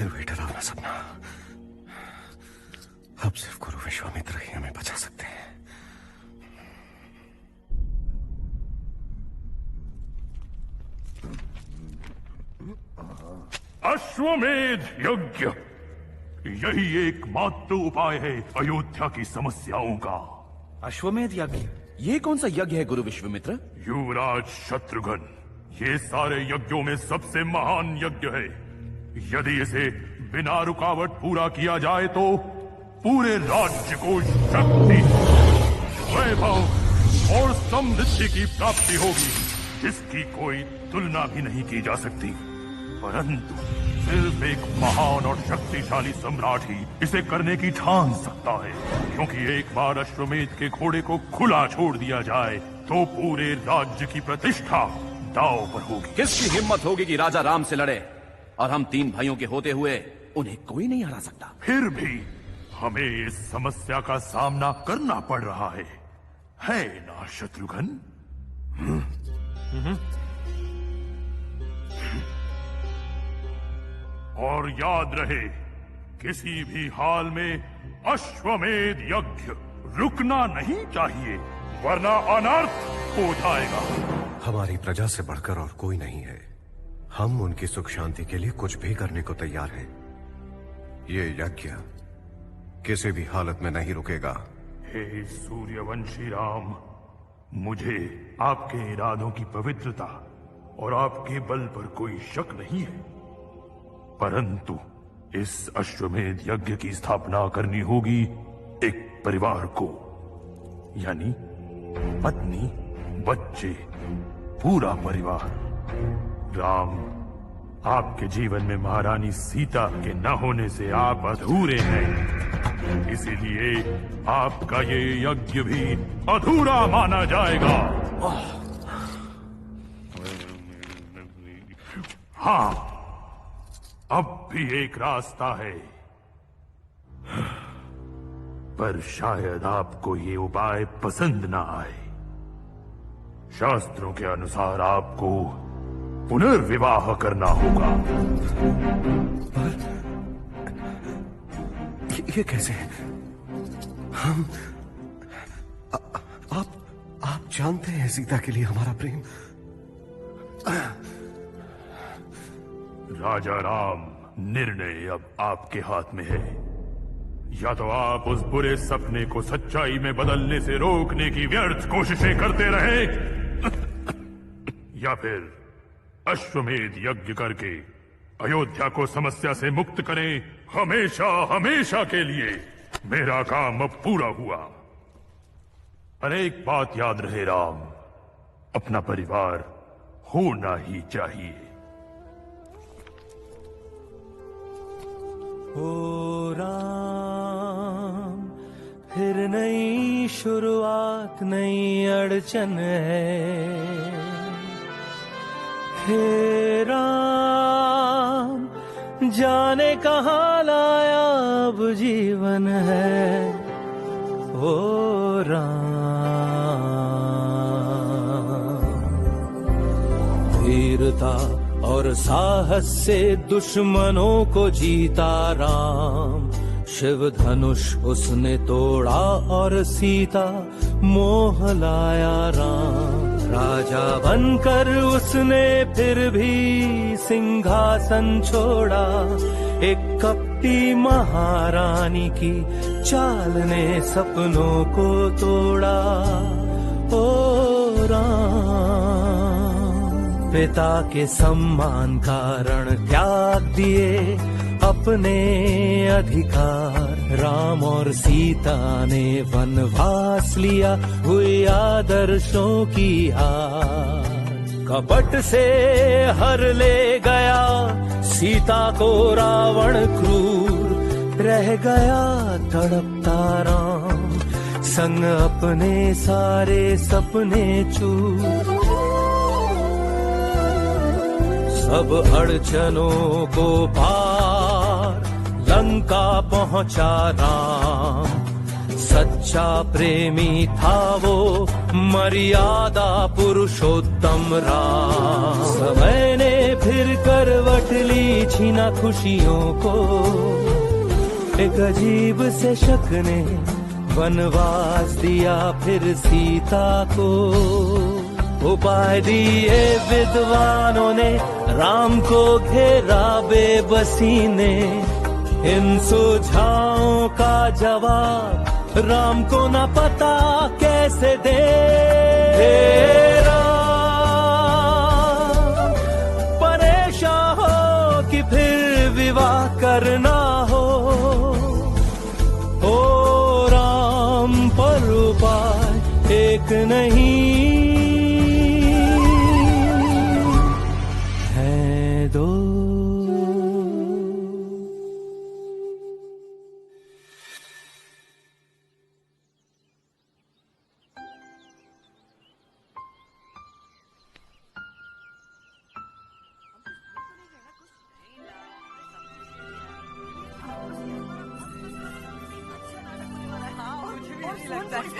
फिर वही डरावना सपना। अब सिर्फ गुरु विश्वामित्र ही हमें बचा सकते हैं। अश्वमेध यज्ञ, यही एकमात्र उपाय है अयोध्या की समस्याओं का। अश्वमेध यज्ञ? ये कौन सा यज्ञ है गुरु विश्वामित्र? युवराज शत्रुघ्न, ये सारे यज्ञों में सबसे महान यज्ञ है। यदि इसे बिना रुकावट पूरा किया जाए तो पूरे राज्य को शक्ति, वैभव और समृद्धि की प्राप्ति होगी, जिसकी कोई तुलना भी नहीं की जा सकती। परंतु सिर्फ एक महान और शक्तिशाली सम्राट ही इसे करने की ठान सकता है, क्योंकि एक बार अश्वमेध के घोड़े को खुला छोड़ दिया जाए तो पूरे राज्य की प्रतिष्ठा दांव पर होगी। किसकी हिम्मत होगी कि राजा राम से लड़े? और हम 3 भाइयों के होते हुए उन्हें कोई नहीं हरा सकता। फिर भी हमें इस समस्या का सामना करना पड़ रहा है ना शत्रुघ्न? और याद रहे, किसी भी हाल में अश्वमेध यज्ञ रुकना नहीं चाहिए, वरना अनर्थ हो जाएगा। हमारी प्रजा से बढ़कर और कोई नहीं है। हम उनकी सुख शांति के लिए कुछ भी करने को तैयार हैं। ये यज्ञ किसी भी हालत में नहीं रुकेगा। हे सूर्यवंशी राम, मुझे आपके इरादों की पवित्रता और आपके बल पर कोई शक नहीं है, परंतु इस अश्वमेध यज्ञ की स्थापना करनी होगी एक परिवार को, यानी पत्नी, बच्चे, पूरा परिवार। राम, आपके जीवन में महारानी सीता के न होने से आप अधूरे हैं, इसीलिए आपका ये यज्ञ भी अधूरा माना जाएगा। हाँ, अब भी एक रास्ता है, पर शायद आपको ये उपाय पसंद ना आए। शास्त्रों के अनुसार आपको पुनर्विवाह करना होगा। पर ये कैसे? हम आप जानते हैं सीता के लिए हमारा प्रेम। राजा राम, निर्णय अब आपके हाथ में है। या तो आप उस बुरे सपने को सच्चाई में बदलने से रोकने की व्यर्थ कोशिशें करते रहे, या फिर अश्वमेध यज्ञ करके अयोध्या को समस्या से मुक्त करें, हमेशा हमेशा के लिए। मेरा काम अब पूरा हुआ। पर एक बात याद रहे राम, अपना परिवार होना ही चाहिए। ओ राम, फिर नई शुरुआत, नई अड़चन है। हे राम, जाने कहाँ लाया अब जीवन है। ओ राम, वीरता और साहस से दुश्मनों को जीता राम। शिव धनुष उसने तोड़ा और सीता मोह लाया राम। राजा बनकर उसने फिर भी सिंहासन छोड़ा। एक कपटी महारानी की चाल ने सपनों को तोड़ा। ओ राम, पिता के सम्मान कारण त्याग दिए अपने अधिकार। राम और सीता ने वनवास लिया, हुई आदर्शों की हार। कपट से हर ले गया सीता को रावण क्रूर। रह गया तड़पता राम, संग अपने सारे सपने चूर। सब अड़चनों को पार लंका पहुंचा राम। सच्चा प्रेमी था वो मर्यादा पुरुषोत्तम राम। समय ने फिर करवट ली, छीना खुशियों को, एक अजीब से शक ने वनवास दिया फिर सीता को। उपाय दिए विद्वानों ने, राम को घेरा बेबसी ने, इन सुझावों का जवाब राम को न पता कैसे दे। राम परेशान हो कि फिर विवाह करना हो, ओ राम पर उपाय एक नहीं है दो।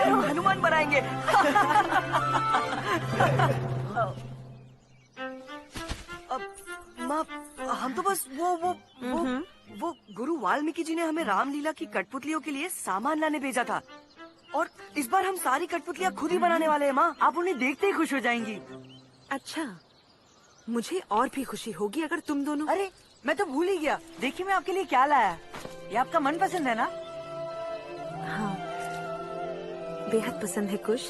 हनुमान बनाएंगे। माँ, हम तो बस वो गुरु वाल्मीकि जी ने हमें रामलीला की कठपुतलियों के लिए सामान लाने भेजा था, और इस बार हम सारी कठपुतलियाँ खुद ही बनाने वाले हैं। माँ, आप उन्हें देखते ही खुश हो जाएंगी। अच्छा, मुझे और भी खुशी होगी अगर तुम दोनों। अरे मैं तो भूल ही गया, देखिए मैं आपके लिए क्या लाया। ये आपका मनपसंद है ना? हाँ, बेहद पसंद है कुश।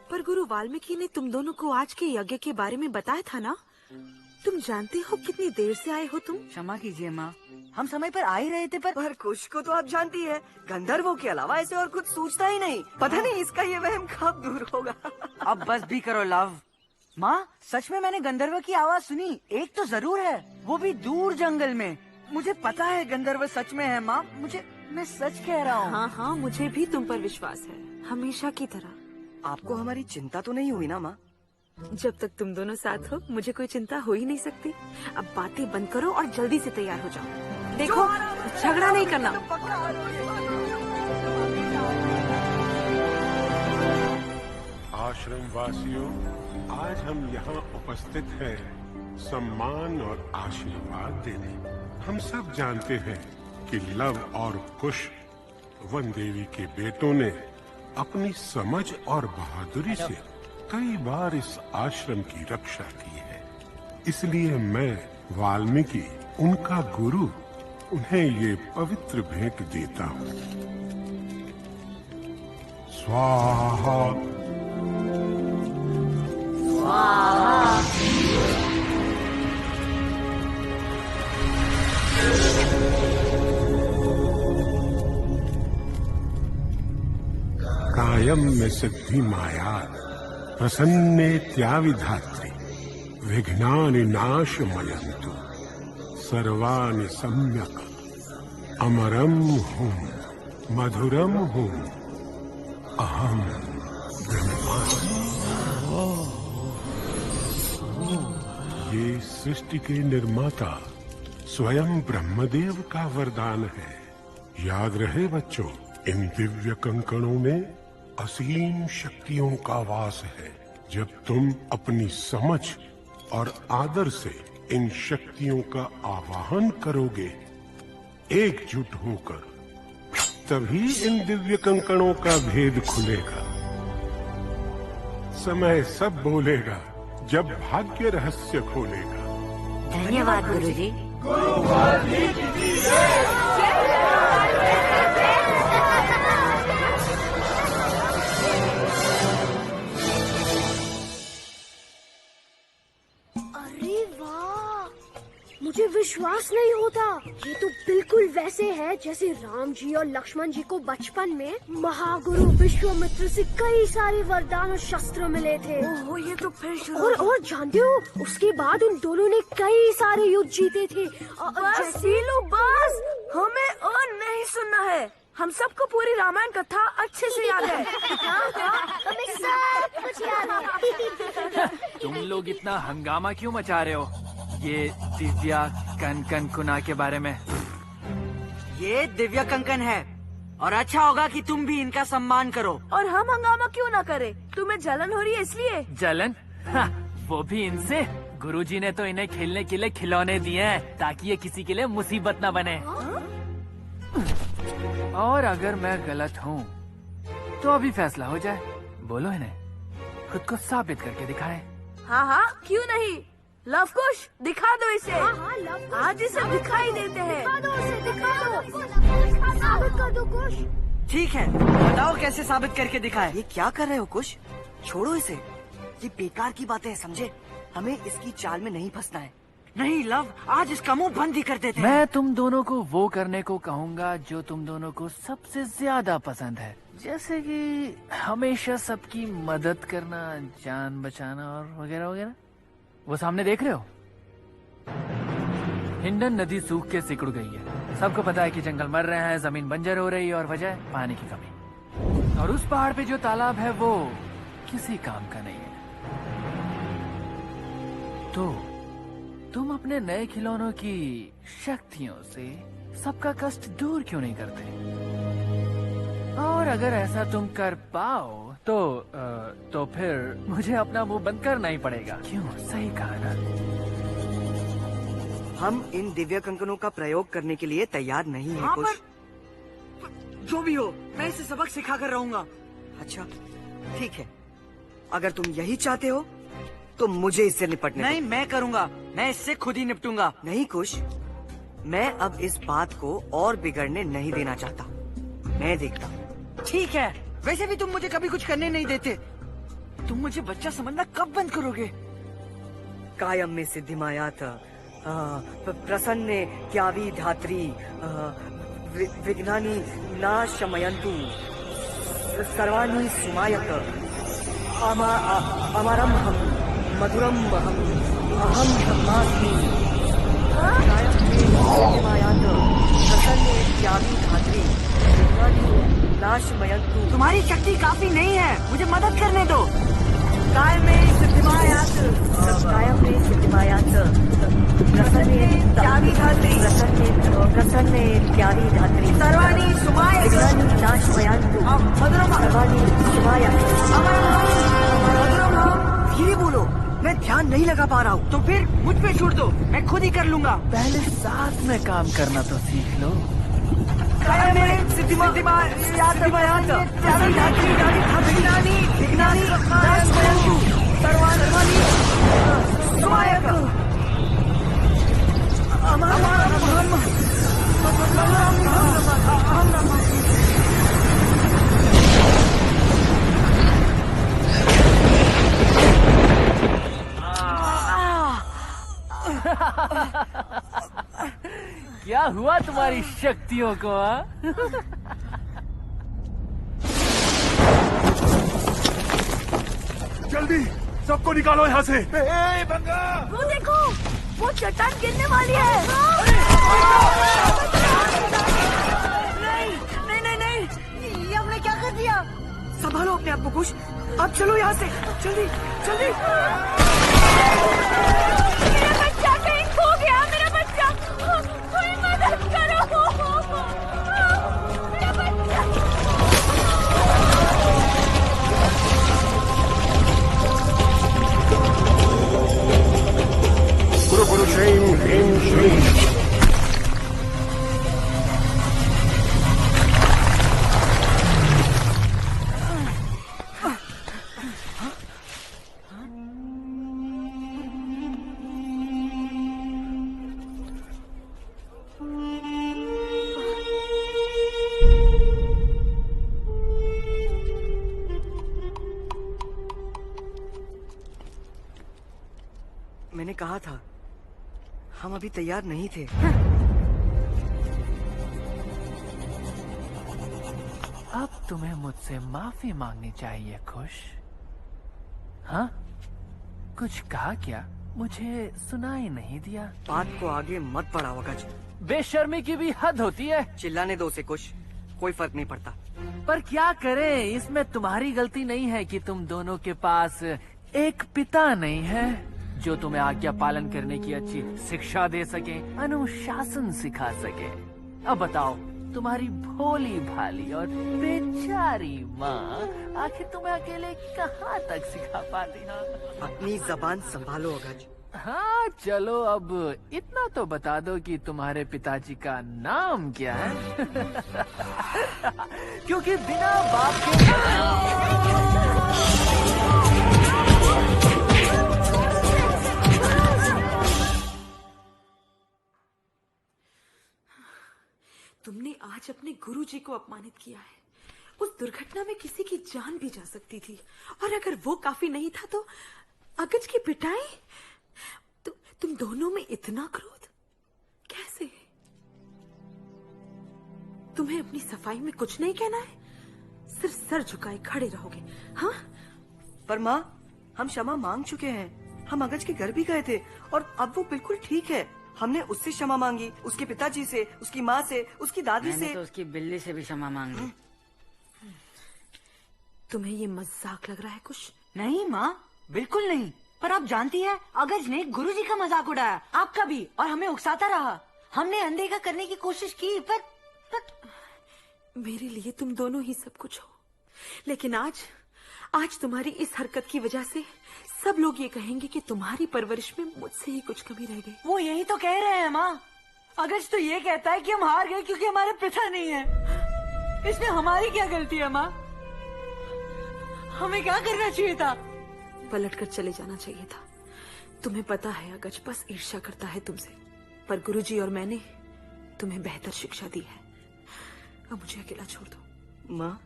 पर गुरु वाल्मीकि ने तुम दोनों को आज के यज्ञ के बारे में बताया था ना? तुम जानते हो कितनी देर से आए हो तुम? क्षमा कीजिए माँ, हम समय पर आ ही रहे थे, पर कुश को तो आप जानती है, गंधर्वों के अलावा ऐसे और कुछ सोचता ही नहीं। पता नहीं इसका ये वहम कब दूर होगा। अब बस भी करो लव। माँ, सच में मैंने गंधर्व की आवाज सुनी, एक तो जरूर है, वो भी दूर जंगल में। मुझे पता है गंधर्व सच में है माँ, मैं सच कह रहा हूँ। हाँ हाँ, मुझे भी तुम पर विश्वास है, हमेशा की तरह। आपको हमारी चिंता तो नहीं हुई ना माँ? जब तक तुम दोनों साथ हो मुझे कोई चिंता हो ही नहीं सकती। अब बातें बंद करो और जल्दी से तैयार हो जाओ। देखो, झगड़ा नहीं करना। आश्रम वासियों, आज हम यहाँ उपस्थित हैं सम्मान और आशीर्वाद देने। हम सब जानते हैं कि लव और कुश, वन देवी के बेटों ने अपनी समझ और बहादुरी से कई बार इस आश्रम की रक्षा की है। इसलिए मैं वाल्मीकि, उनका गुरु, उन्हें ये पवित्र भेंट देता हूँ। स्वाहा। कायम में सिद्धि माया, प्रसन्ने त्याविधात्री, विघ्नानि नाशमयन्तु, सर्वाणि सम्यक, अमरम हूँ, मधुरम हूँ, अहम ब्रह्मास्मि। ये सृष्टि के निर्माता स्वयं ब्रह्मदेव का वरदान है। याद रहे बच्चों, इन दिव्य कंकणों में असीम शक्तियों का वास है। जब तुम अपनी समझ और आदर से इन शक्तियों का आवाहन करोगे, एकजुट होकर, तभी इन दिव्य कंकणों का भेद खुलेगा। समय सब बोलेगा जब भाग्य रहस्य खोलेगा। धन्यवाद गुरुजी। अरे वाह, मुझे विश्वास नहीं होता। ये तो बिल्कुल वैसे है जैसे राम जी और लक्ष्मण जी को बचपन में महागुरु विश्वामित्र से कई सारे वरदान और शस्त्र मिले थे। ओह, ये तो फिर शुरू। और जानते हो, उसके बाद उन दोनों ने कई सारे युद्ध जीते थे। बस लो, बस हमें और नहीं सुनना है। हम सबको पूरी रामायण कथा अच्छे से याद है। हमें सब कुछ याद है। तुम लोग इतना हंगामा क्यों मचा रहे हो ये दिव्या कंकन कुना के बारे में? ये दिव्या कंकन है, और अच्छा होगा कि तुम भी इनका सम्मान करो। और हम हंगामा क्यों ना करें? तुम्हें जलन हो रही है इसलिए? जलन? हाँ, वो भी इनसे? गुरुजी ने तो इन्हें खेलने के लिए खिलौने दिए हैं ताकि ये किसी के लिए मुसीबत न बने। और अगर मैं गलत हूँ तो अभी फैसला हो जाए। बोलो इन्हें, खुद को साबित करके दिखाएं। हाँ हाँ, क्यों नहीं? लव कुश, दिखा दो इसे। हाँ, लव कुश, आज इसे दिखाई देते हैं। दिखा दो उसे, दिखा दो। साबित कर दो कुश। ठीक है, बताओ कैसे साबित करके दिखाए। ये क्या कर रहे हो कुश? छोड़ो इसे, ये बेकार की बातें हैं, समझे? हमें इसकी चाल में नहीं फंसना है। नहीं लव, आज इसका मुंह बंद ही कर देते हैं। मैं तुम दोनों को वो करने को कहूँगा जो तुम दोनों को सबसे ज्यादा पसंद है, जैसे कि हमेशा सबकी मदद करना, जान बचाना और वगैरह वगैरह। वो सामने देख रहे हो? हिंडन नदी सूख के सिकुड़ गई है। सबको पता है कि जंगल मर रहे हैं, जमीन बंजर हो रही है और वजह पानी की कमी। और उस पहाड़ पे जो तालाब है वो किसी काम का नहीं है। तो तुम अपने नए खिलौनों की शक्तियों से सबका कष्ट दूर क्यों नहीं करते? और अगर ऐसा तुम कर पाओ तो फिर मुझे अपना मुंह बंद करना ही पड़ेगा। क्यों? सही कहा ना? हम इन दिव्य कंकणों का प्रयोग करने के लिए तैयार नहीं है कुश। जो भी हो, मैं इसे सबक सिखा कर रहूंगा। अच्छा ठीक है, अगर तुम यही चाहते हो तो मुझे इससे निपटने नहीं, मैं करूंगा। मैं इससे खुद ही निपटूंगा। नहीं कुश, मैं अब इस बात को और बिगड़ने नहीं देना चाहता। मैं देखता हूँ। ठीक है, वैसे भी तुम मुझे कभी कुछ करने नहीं देते। तुम मुझे बच्चा समझना कब बंद करोगे? कायम में सिद्धि मायात, प्रसन्ने क्यावी धात्री, विघ्नानि नाशमयन्तु, सर्वाणि सुमायत, अमरम हम मधुरम अहम ब्रह्मास्मि, कायम में सिद्धि मायात, प्रसन्ने क्यावी धात्री, विघ्नानि नाशमयन्तु। तुम्हारी शक्ति काफी नहीं है, मुझे मदद करने दो। कायम में सिद्धिमायात, कायम में सिद्धिमायात, प्रसन्ने क्यावी धात्री, प्रसन्ने क्यावी धात्री, सर्वाणि सुमायत, विघ्नानि नाशमयन्तु, मधुरम सर्वाणि सुमायत, धीरे बोलो, मैं ध्यान नहीं लगा पा रहा हूँ। तो फिर मुझ पे छोड़ दो, मैं खुद ही कर लूंगा। पहले साथ में काम करना तो सीख लो। कायम में सिद्धिमायात, विघ्नानि नाशमयन्तु, सर्वाणि सुमायत, क्या हुआ तुम्हारी शक्तियों को? जल्दी सबको निकालो यहाँ से। वो देखो, वो चट्टान गिरने वाली है। नहीं नहीं नहीं, ये हमने क्या कर दिया? संभालो अपने आप को कुश, अब चलो यहाँ से, जल्दी जल्दी। मेरा बच्चा कहीं खो गया, मेरा बच्चा, कोई मदद करो। मेरा बच्चा। गुरु गुरु श्रीं ह्रीं श्रीं। मैंने कहा था, हम अभी तैयार नहीं थे। अब तुम्हें मुझसे माफी मांगनी चाहिए खुश। हाँ, कुछ कहा क्या? मुझे सुनाई नहीं दिया। बात को आगे मत बढ़ाओ गज। बेशर्मी की भी हद होती है। चिल्लाने दो उसे कुश, कोई फर्क नहीं पड़ता। पर क्या करें, इसमें तुम्हारी गलती नहीं है कि तुम दोनों के पास एक पिता नहीं है जो तुम्हें आज्ञा पालन करने की अच्छी शिक्षा दे सके, अनुशासन सिखा सके। अब बताओ, तुम्हारी भोली भाली और बेचारी माँ आखिर तुम्हें अकेले कहाँ तक सिखा पाती है? अपनी जबान संभालो अगज। हाँ चलो, अब इतना तो बता दो कि तुम्हारे पिताजी का नाम क्या है? क्योंकि बिना बाप के तुमने आज अपने गुरुजी को अपमानित किया है। उस दुर्घटना में किसी की जान भी जा सकती थी, और अगर वो काफी नहीं था तो अगज की पिटाई। तुम दोनों में इतना क्रोध कैसे? तुम्हें अपनी सफाई में कुछ नहीं कहना है? सिर्फ सर झुकाए खड़े रहोगे? हाँ, पर माँ, हम क्षमा मांग चुके हैं। हम अगज के घर भी गए थे और अब वो बिल्कुल ठीक है। हमने उससे क्षमा मांगी, उसके पिताजी से, उसकी माँ से, उसकी दादी से। तो उसकी बिल्ली से भी क्षमा मांगी। तुम्हें ये मजाक लग रहा है कुछ? नहीं माँ, बिल्कुल नहीं। पर आप जानती है, अगज ने गुरुजी का मजाक उड़ाया, आपका भी, और हमें उकसाता रहा। हमने अनदेखा करने की कोशिश की, पर मेरे लिए तुम दोनों ही सब कुछ हो, लेकिन आज तुम्हारी इस हरकत की वजह से सब लोग ये कहेंगे कि तुम्हारी परवरिश में मुझसे ही कुछ कमी रह गई। वो यही तो कह रहे हैं माँ। अगज तो ये कहता है कि हम हार गए क्योंकि हमारे पिता नहीं है। इसमें हमारी क्या गलती है माँ? हमें क्या करना चाहिए था? पलटकर चले जाना चाहिए था। तुम्हें पता है अगज बस ईर्ष्या करता है तुमसे, पर गुरुजी और मैंने तुम्हें बेहतर शिक्षा दी है। अब मुझे अकेला छोड़ दो। माँ,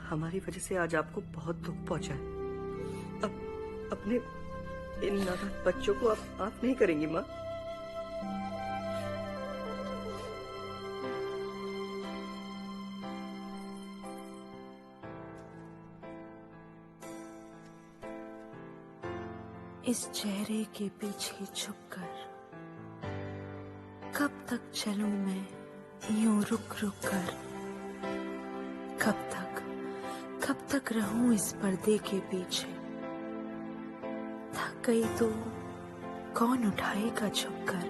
हमारी वजह से आज आपको बहुत दुख पहुंचा है। अब अपने इन नादान बच्चों को आप माफ नहीं करेंगी माँ? इस चेहरे के पीछे छुपकर कब तक चलूं मैं यूं रुक रुक कर? कब तक रहूं इस पर्दे के पीछे? थक गई तो कौन उठाएगा झुककर?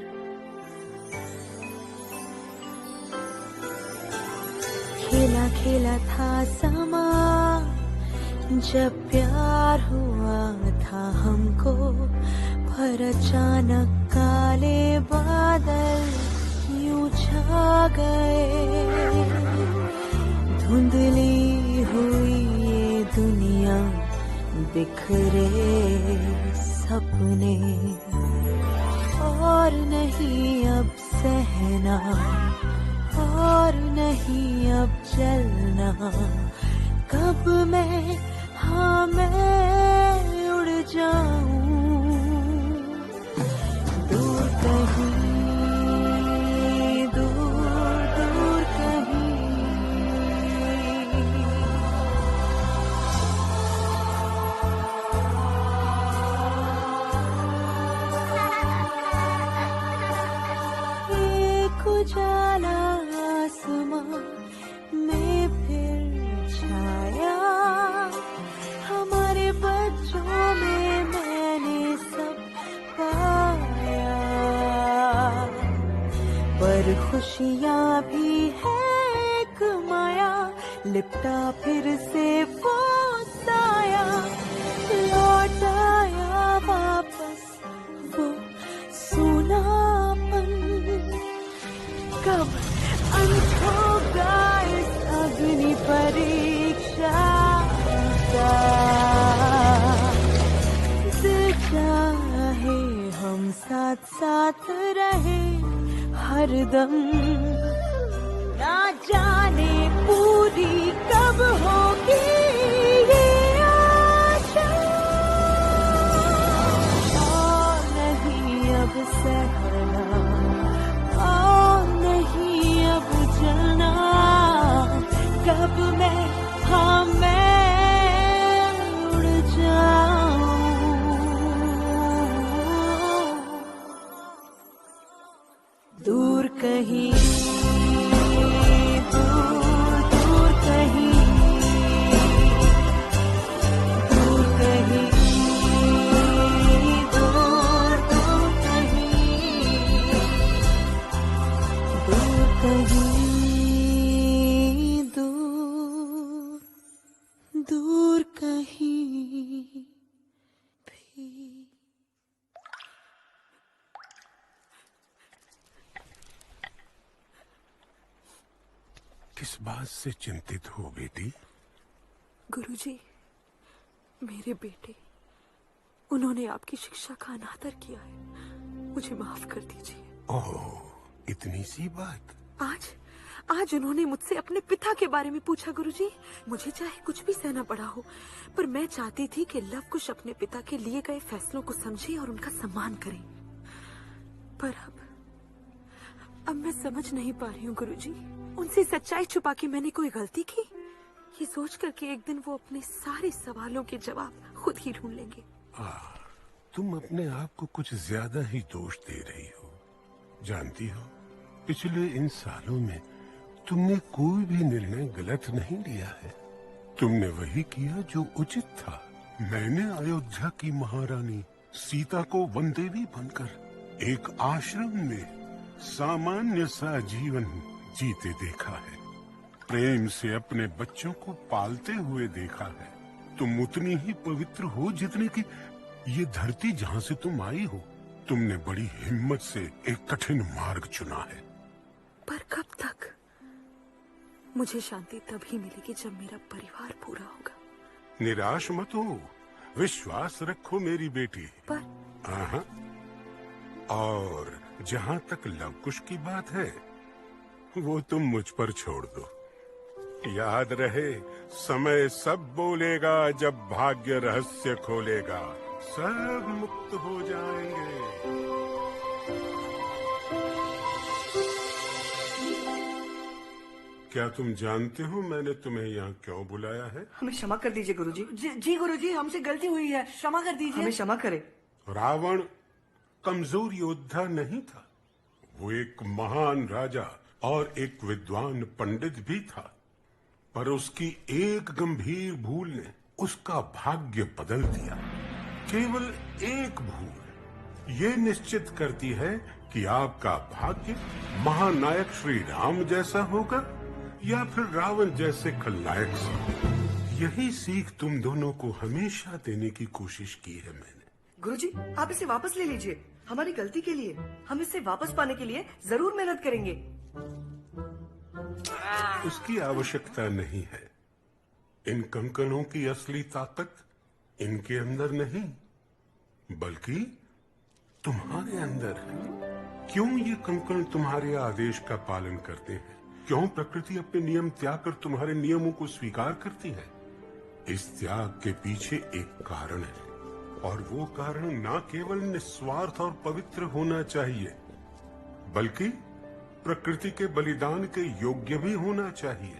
खेला खेला था समा जब प्यार हुआ था हमको, पर अचानक काले बादल यूं छा गए। धुंधली हुई ये दुनिया, बिखरे सपने, और नहीं अब सहना, और नहीं अब चलना। कब मैं, हाँ मैं उड़ जाऊं दूर कहीं, दूर दूर कहीं। एक उजाला आसमां में फिर छाया, हमारे बच्चों में मैंने सब पाया। पर खुशियाँ भी है एक माया, लिपटा फिर से वो साया, लौट आया वापस वो सूनापन। कब अंत होगा इस अग्नि परीक्षा का? दिल चाहे हम साथ साथ रहे हरदम, ना जाने पूरी कब होगी ये आशा। और नहीं अब सहना, और नहीं अब जलना। कब मैं, हाँ मैं उड़ जाऊं दूर कहीं, दूर दूर कहीं, दूर कहीं, दूर दूर कहीं, दूर कहीं। किस बात से चिंतित हो बेटी? गुरुजी, मेरे बेटे, उन्होंने आपकी शिक्षा का अनादर किया है, मुझे माफ कर दीजिए। ओह, इतनी सी बात? आज उन्होंने मुझसे अपने पिता के बारे में पूछा गुरुजी। मुझे चाहे कुछ भी सहना पड़ा हो, पर मैं चाहती थी कि लव कुश अपने पिता के लिए गए फैसलों को समझे और उनका सम्मान करे। पर अब मैं समझ नहीं पा रही हूँ गुरुजी, उनसे सच्चाई छुपा के मैंने कोई गलती की? ये सोच कर कि एक दिन वो अपने सारे सवालों के जवाब खुद ही ढूंढ लेंगे। तुम अपने आप को कुछ ज्यादा ही दोष दे रही हो। जानती हो, पिछले इन सालों में तुमने कोई भी निर्णय गलत नहीं लिया है। तुमने वही किया जो उचित था। मैंने अयोध्या की महारानी सीता को वन देवी बनकर एक आश्रम में सामान्य सा जीवन जीते देखा है। प्रेम से अपने बच्चों को पालते हुए देखा है। तुम उतनी ही पवित्र हो जितने की ये धरती जहाँ से तुम आई हो। तुमने बड़ी हिम्मत से एक कठिन मार्ग चुना है। पर कब तक? मुझे शांति तभी मिलेगी जब मेरा परिवार पूरा होगा। निराश मत हो, विश्वास रखो मेरी बेटी। पर और जहाँ तक लवकुश की बात है, वो तुम मुझ पर छोड़ दो। याद रहे, समय सब बोलेगा जब भाग्य रहस्य खोलेगा। सब मुक्त हो जाएंगे। क्या तुम जानते हो मैंने तुम्हें यहाँ क्यों बुलाया है? हमें क्षमा कर दीजिए गुरुजी। जी गुरुजी, हमसे गलती हुई है, क्षमा कर दीजिए। हमें क्षमा करें। रावण कमजोर योद्धा नहीं था, वो एक महान राजा और एक विद्वान पंडित भी था। पर उसकी एक गंभीर भूल ने उसका भाग्य बदल दिया। केवल एक भूल ये निश्चित करती है कि आपका भाग्य महानायक श्री राम जैसा होगा या फिर रावण जैसे खलनायक से। यही सीख तुम दोनों को हमेशा देने की कोशिश की है मैंने। गुरुजी, आप इसे वापस ले लीजिए। हमारी गलती के लिए हम इसे वापस पाने के लिए जरूर मेहनत करेंगे। उसकी आवश्यकता नहीं है। इन कंकणों की असली ताकत इनके अंदर नहीं, बल्कि तुम्हारे अंदर है। क्यों ये कंकण तुम्हारे आदेश का पालन करते हैं? क्यों प्रकृति अपने नियम त्याग कर तुम्हारे नियमों को स्वीकार करती है? इस त्याग के पीछे एक कारण है, और वो कारण न केवल निस्वार्थ और पवित्र होना चाहिए, बल्कि प्रकृति के बलिदान के योग्य भी होना चाहिए।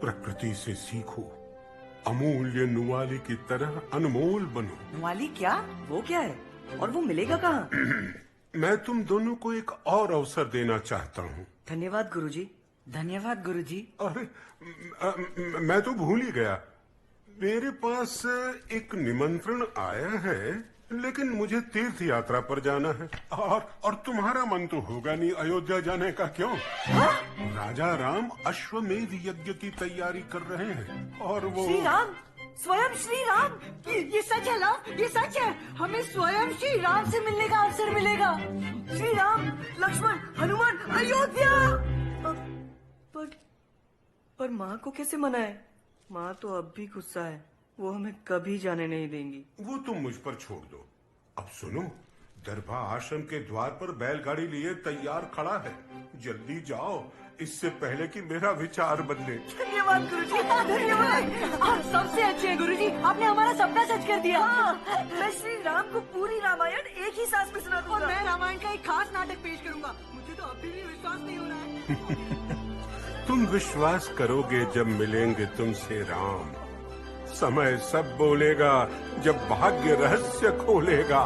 प्रकृति से सीखो, अमूल्य नुवाली की तरह अनमोल बनो। नुवाली क्या? वो क्या है और वो मिलेगा कहाँ? मैं तुम दोनों को एक और अवसर देना चाहता हूँ। धन्यवाद गुरुजी। धन्यवाद गुरुजी। अरे मैं तो भूल ही गया, मेरे पास एक निमंत्रण आया है, लेकिन मुझे तीर्थ यात्रा पर जाना है। और तुम्हारा मन तो होगा नहीं अयोध्या जाने का, क्यों? राजा राम अश्वमेध यज्ञ की तैयारी कर रहे हैं, और वो श्री राम, स्वयं श्री राम। ये सच है लाभ, ये सच है। हमें स्वयं श्री राम से मिलने का अवसर मिलेगा। श्री राम, लक्ष्मण, हनुमान, अयोध्या। पर माँ को कैसे मनाए? माँ तो अब भी गुस्सा है, वो हमें कभी जाने नहीं देंगी। वो तुम मुझ पर छोड़ दो। अब सुनो, दरभा आश्रम के द्वार पर बैलगाड़ी लिए तैयार खड़ा है। जल्दी जाओ, इससे पहले कि मेरा विचार बदले। धन्यवाद गुरुजी, धन्यवाद। आप सबसे अच्छे हैं गुरुजी, आपने हमारा सपना सच कर दिया। मैं श्री राम को पूरी रामायण एक ही सांस में सुना दूंगा। और मैं रामायण का एक खास नाटक पेश करूंगा। मुझे तो अभी भी विश्वास नहीं हो रहा है। तुम विश्वास करोगे जब मिलेंगे तुमसे राम। समय सब बोलेगा जब भाग्य रहस्य खोलेगा।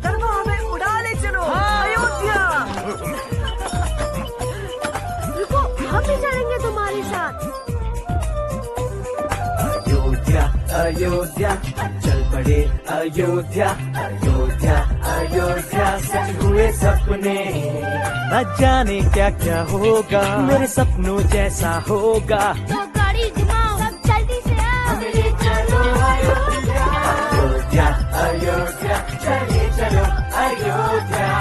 दरबार हमें उड़ा ले चलो। अयोध्या। रुको, हम भी चलेंगे तुम्हारे साथ। अयोध्या अयोध्या चल पड़े अयोध्या। अयोध्या अयोध्या सच हुए सपने, न जाने क्या क्या होगा, मेरे सपनों जैसा होगा। तो गाड़ी घुमाओ, सब जल्दी से आओ। चलो अयोध्या। अयोध्या अयोध्या चले चलो अयोध्या।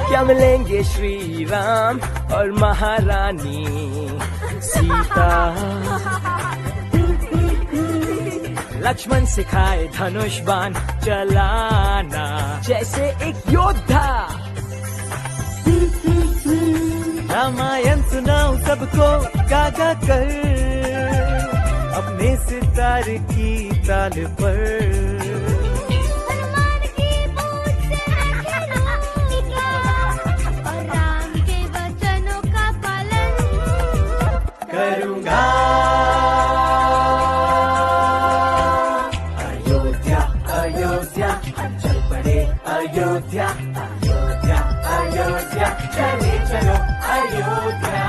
क्या मिलेंगे श्री राम और महारानी सीता। लक्ष्मण सिखाए धनुष बाण चलाना जैसे एक योद्धा। रामायण सुनाऊं सबको गा गा कर अपने सितार की ताल पर। करूंगा अयोध्या अयोध्या चल पड़े अयोध्या अयोध्या अयोध्या चले चलो अयोध्या।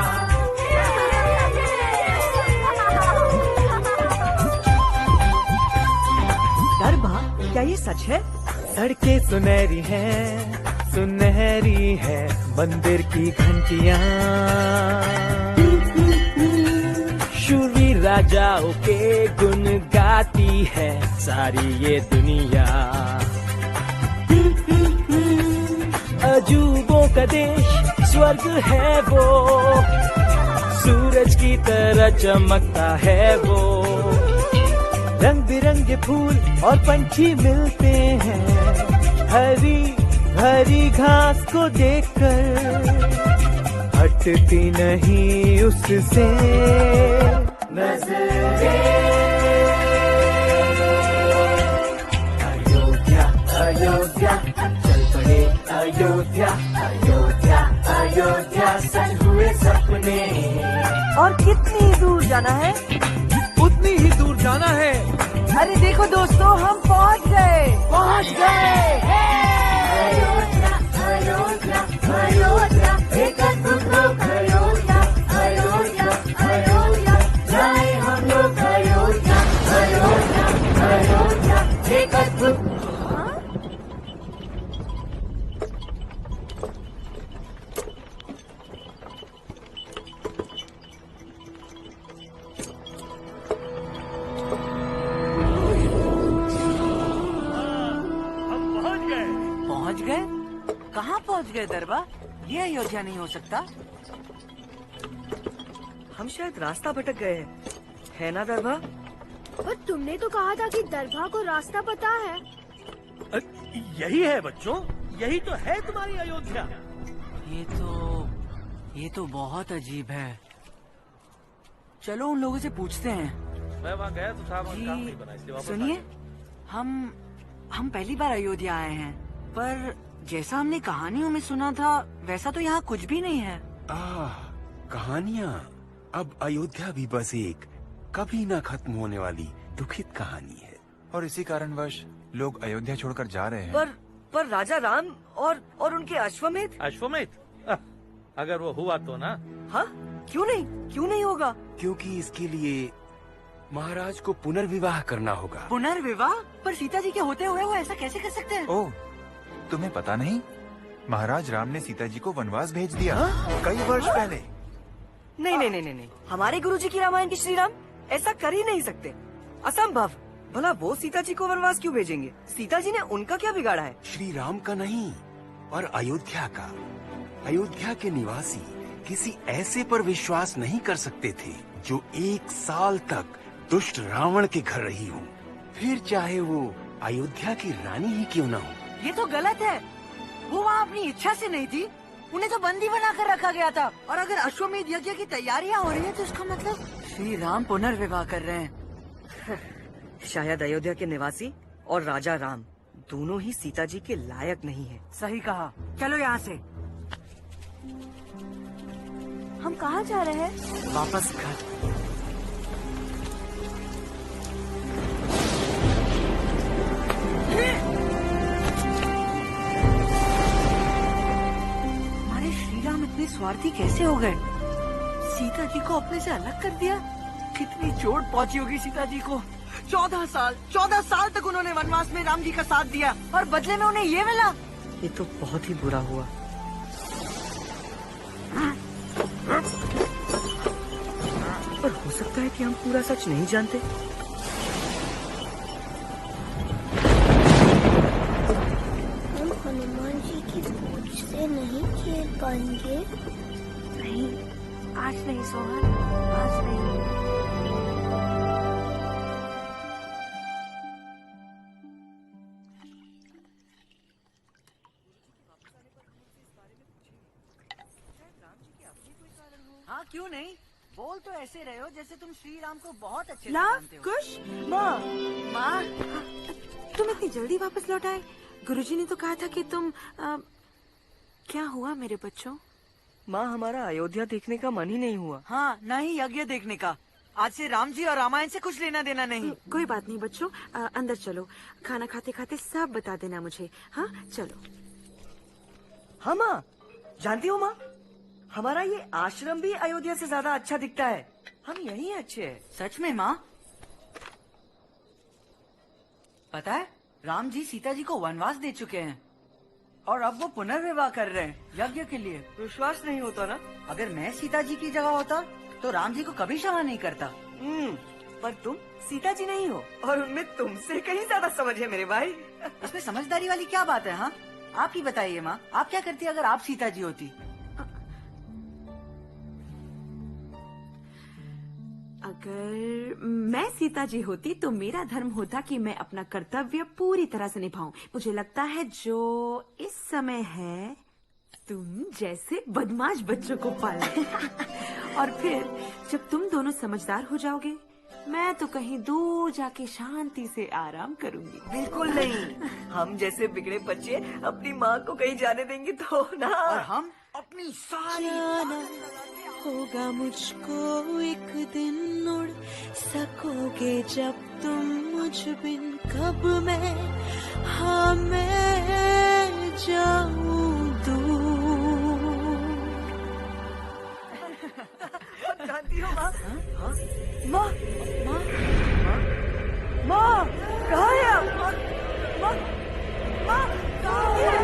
दरबा क्या ये सच है? सड़कें सुनहरी हैं सुनहरी है मंदिर की घंटियां। शूरवीर राजाओं के गुण गाती है सारी ये दुनिया। अजूबों का देश स्वर्ग है वो सूरज की तरह चमकता है वो। रंग बिरंगे फूल और पंछी मिलते हैं हरी हरी घास को देखकर हटती नहीं उससे नजरें। अयोध्या अयोध्या चल पड़े अयोध्या अयोध्या अयोध्या सन हुए सपने। और कितनी दूर जाना है? उतनी ही दूर जाना है। अरे देखो दोस्तों हम पहुंच गए। अयोध्या अयोध्या अयोध्या एक अद्भुत लोक अयोध्या अयोध्या अयोध्या जाए हम लोग अयोध्या अयोध्या अयोध्या एक अद्भुत। पहुंच गए? कहाँ पहुंच गए दरबा? ये अयोध्या नहीं हो सकता। हम शायद रास्ता भटक गए हैं, है ना दरबा? पर तुमने तो कहा था कि दरबा को रास्ता पता है। यही है बच्चों, यही तो है तुम्हारी अयोध्या। ये तो बहुत अजीब है। चलो उन लोगों से पूछते हैं। मैं वहाँ गया तो साहब काम नहीं बना इसलिए वापस सुनिए, हम पहली बार अयोध्या आए हैं, पर जैसा हमने कहानियों में सुना था वैसा तो यहाँ कुछ भी नहीं है। कहानियाँ? अब अयोध्या भी बस एक कभी ना खत्म होने वाली दुखित कहानी है। और इसी कारणवश लोग अयोध्या छोड़कर जा रहे हैं। पर राजा राम और उनके अश्वमेध। अगर वो हुआ तो ना। हाँ, क्यों नहीं होगा? क्योंकि इसके लिए महाराज को पुनर्विवाह करना होगा। पुनर्विवाह? पर सीता जी के होते हुए वो ऐसा कैसे कर सकते हैं? ओह, तुम्हें पता नहीं? महाराज राम ने सीता जी को वनवास भेज दिया कई वर्ष पहले। नहीं, हमारे गुरुजी की रामायण की श्री राम ऐसा कर ही नहीं सकते। असंभव। भला वो सीता जी को वनवास क्यों भेजेंगे? सीता जी ने उनका क्या बिगाड़ा है? श्री राम का नहीं, पर अयोध्या का। अयोध्या के निवासी किसी ऐसे पर विश्वास नहीं कर सकते थे जो 1 साल तक दुष्ट रावण के घर रही हो, फिर चाहे वो अयोध्या की रानी ही क्यों ना हो। ये तो गलत है। वो वहाँ अपनी इच्छा से नहीं थी, उन्हें तो बंदी बनाकर रखा गया था। और अगर अश्वमेध यज्ञ की तैयारियां हो रही है तो इसका मतलब श्री राम पुनर्विवाह कर रहे हैं। शायद अयोध्या के निवासी और राजा राम दोनों ही सीता जी के लायक नहीं है। सही कहा। चलो यहाँ से। हम कहाँ जा रहे हैं? वापस घर। हमारे श्री राम इतने स्वार्थी कैसे हो गए? सीता जी को अपने से अलग कर दिया। कितनी चोट पहुंची होगी सीता जी को। 14 साल तक उन्होंने वनवास में राम जी का साथ दिया और बदले में उन्हें ये मिला। ये तो बहुत ही बुरा हुआ। पर हो सकता है कि हम पूरा सच नहीं जानते। हम हनुमान जी की पूछ से नहीं खेल पाएंगे। नहीं, आज नहीं सोहन, आज नहीं। हाँ क्यों नहीं, बोल तो ऐसे रहे हो जैसे तुम श्री राम को बहुत अच्छे से लव, जानते हो। कुश, माँ, माँ, तुम इतनी जल्दी वापस लौट आए? गुरुजी ने तो कहा था कि तुम क्या हुआ मेरे बच्चों? माँ हमारा अयोध्या देखने का मन ही नहीं हुआ। हाँ, न ही यज्ञ देखने का। आज से राम जी और रामायण से कुछ लेना देना नहीं। कोई बात नहीं बच्चों, अंदर चलो, खाना खाते खाते सब बता देना मुझे। हाँ चलो। हाँ माँ, जानती हो माँ, हमारा ये आश्रम भी अयोध्या से ज्यादा अच्छा दिखता है। हम यहीं अच्छे हैं। सच में माँ? पता है, राम जी सीता जी को वनवास दे चुके हैं और अब वो पुनर्विवाह कर रहे हैं यज्ञ के लिए। विश्वास नहीं होता ना? अगर मैं सीता जी की जगह होता तो राम जी को कभी क्षमा नहीं करता। पर तुम सीता जी नहीं हो और उनमें तुमसे कहीं ज्यादा समझ है मेरे भाई। इसमें समझदारी वाली क्या बात है? हाँ, आप ही बताइए माँ, आप क्या करती अगर आप सीता जी होती? अगर मैं सीता जी होती तो मेरा धर्म होता कि मैं अपना कर्तव्य पूरी तरह से निभाऊं। मुझे लगता है जो इस समय है तुम जैसे बदमाश बच्चों को पालना। और फिर जब तुम दोनों समझदार हो जाओगे, मैं तो कहीं दूर जाके शांति से आराम करूंगी। बिल्कुल नहीं, हम जैसे बिगड़े बच्चे अपनी माँ को कहीं जाने देंगे तो ना। और हम अपनी सारी होगा मुझको एक दिन, उड़ सकोगे जब तुम मुझ बिन, कब मैं, हाँ मैं जाऊं दूर। जानती हो माँ? माँ, माँ, माँ, कहाँ है आप? माँ, माँ, कहाँ है?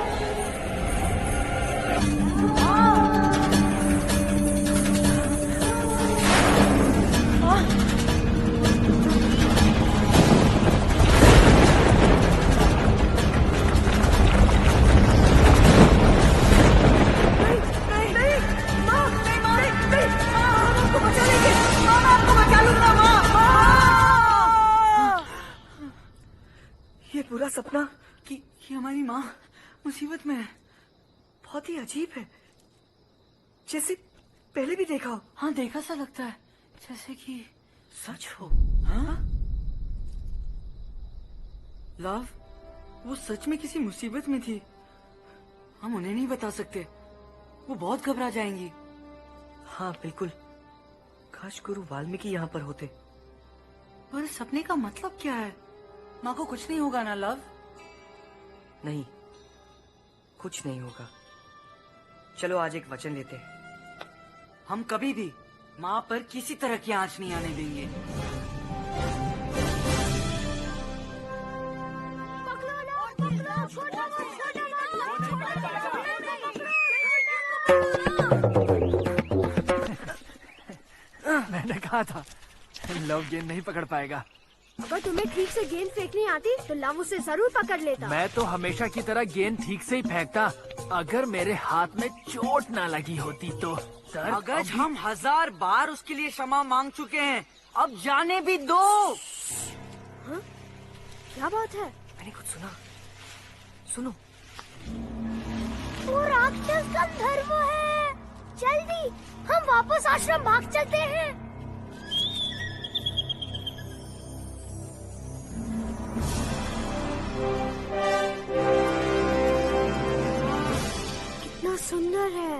ये पूरा सपना कि हमारी माँ मुसीबत में है, बहुत ही अजीब है, जैसे पहले भी देखा हो। हाँ, देखा सा लगता है, जैसे कि सच हो। हाँ? लव, वो सच में किसी मुसीबत में थी। हम उन्हें नहीं बता सकते, वो बहुत घबरा जाएंगी। हाँ बिल्कुल, काश गुरु वाल्मीकि यहाँ पर होते। पर सपने का मतलब क्या है? माँ को कुछ नहीं होगा ना लव? नहीं, कुछ नहीं होगा। चलो आज एक वचन लेते हैं, हम कभी भी माँ पर किसी तरह की आंच नहीं आने देंगे। मैंने कहा था लव गेंद नहीं पकड़ पाएगा। अगर तुम्हें ठीक से गेंद फेंकनी आती तो लव उसे जरूर पकड़ लेता। मैं तो हमेशा की तरह गेंद ठीक से ही फेंकता, अगर मेरे हाथ में चोट ना लगी होती तो। सर, अगर हम 1000 बार उसके लिए क्षमा मांग चुके हैं, अब जाने भी दो। हाँ? क्या बात है? मैंने कुछ सुना, सुनो। वो राक्षस गंधर्व है। जल्दी हम वापस आश्रम भाग चलते हैं। कितना सुंदर है।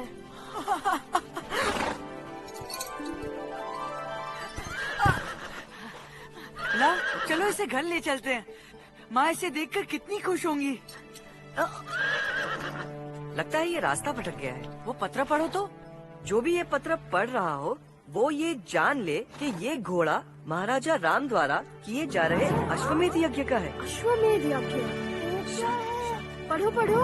ला, चलो इसे घर ले चलते हैं। माँ इसे देखकर कितनी खुश होंगी। लगता है ये रास्ता भटक गया है। वो पत्र पढ़ो तो। जो भी ये पत्र पढ़ रहा हो वो ये जान ले कि ये घोड़ा महाराजा राम द्वारा किए जा रहे अश्वमेध यज्ञ का है। अश्वमेध यज्ञ? क्या है? पढ़ो पढ़ो।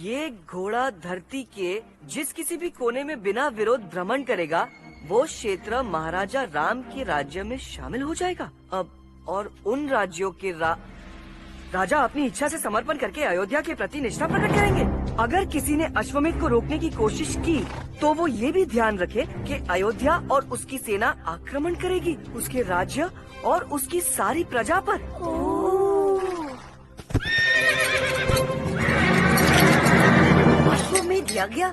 ये घोड़ा धरती के जिस किसी भी कोने में बिना विरोध भ्रमण करेगा वो क्षेत्र महाराजा राम के राज्य में शामिल हो जाएगा। अब और उन राज्यों के राजा अपनी इच्छा से समर्पण करके अयोध्या के प्रति निष्ठा प्रकट करेंगे। अगर किसी ने अश्वमेध को रोकने की कोशिश की तो वो ये भी ध्यान रखे कि अयोध्या और उसकी सेना आक्रमण करेगी उसके राज्य और उसकी सारी प्रजा पर। अश्वमेध यज्ञ,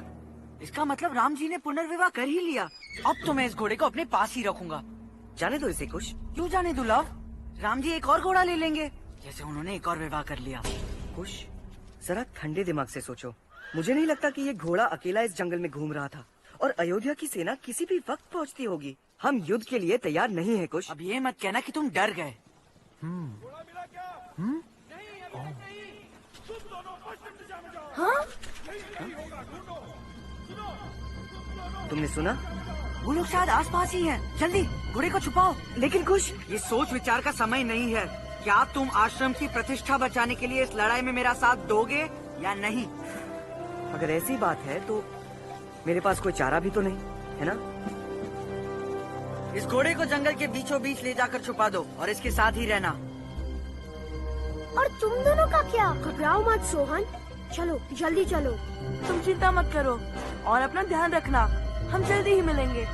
इसका मतलब राम जी ने पुनर्विवाह कर ही लिया। अब तो मैं इस घोड़े को अपने पास ही रखूंगा। जाने दो इसे कुछ। क्यों जाने दो लव? राम जी एक और घोड़ा ले लेंगे, जैसे उन्होंने एक और विवाह कर लिया। कुछ जरा ठंडे दिमाग से सोचो। मुझे नहीं लगता कि ये घोड़ा अकेला इस जंगल में घूम रहा था और अयोध्या की सेना किसी भी वक्त पहुंचती होगी। हम युद्ध के लिए तैयार नहीं है कुछ। अब ये मत कहना कि तुम डर गए। हाँ? तुमने सुना? वो लोग शायद आसपास ही हैं। जल्दी घोड़े को छुपाओ। लेकिन कुछ ये सोच विचार का समय नहीं है। क्या तुम आश्रम की प्रतिष्ठा बचाने के लिए इस लड़ाई में मेरा साथ दोगे या नहीं? अगर ऐसी बात है तो मेरे पास कोई चारा भी तो नहीं है ना। इस घोड़े को जंगल के बीचों बीच ले जाकर छुपा दो और इसके साथ ही रहना। और तुम दोनों का क्या? घबराओ मत सोहन, चलो जल्दी चलो। तुम चिंता मत करो और अपना ध्यान रखना। हम जल्दी ही मिलेंगे।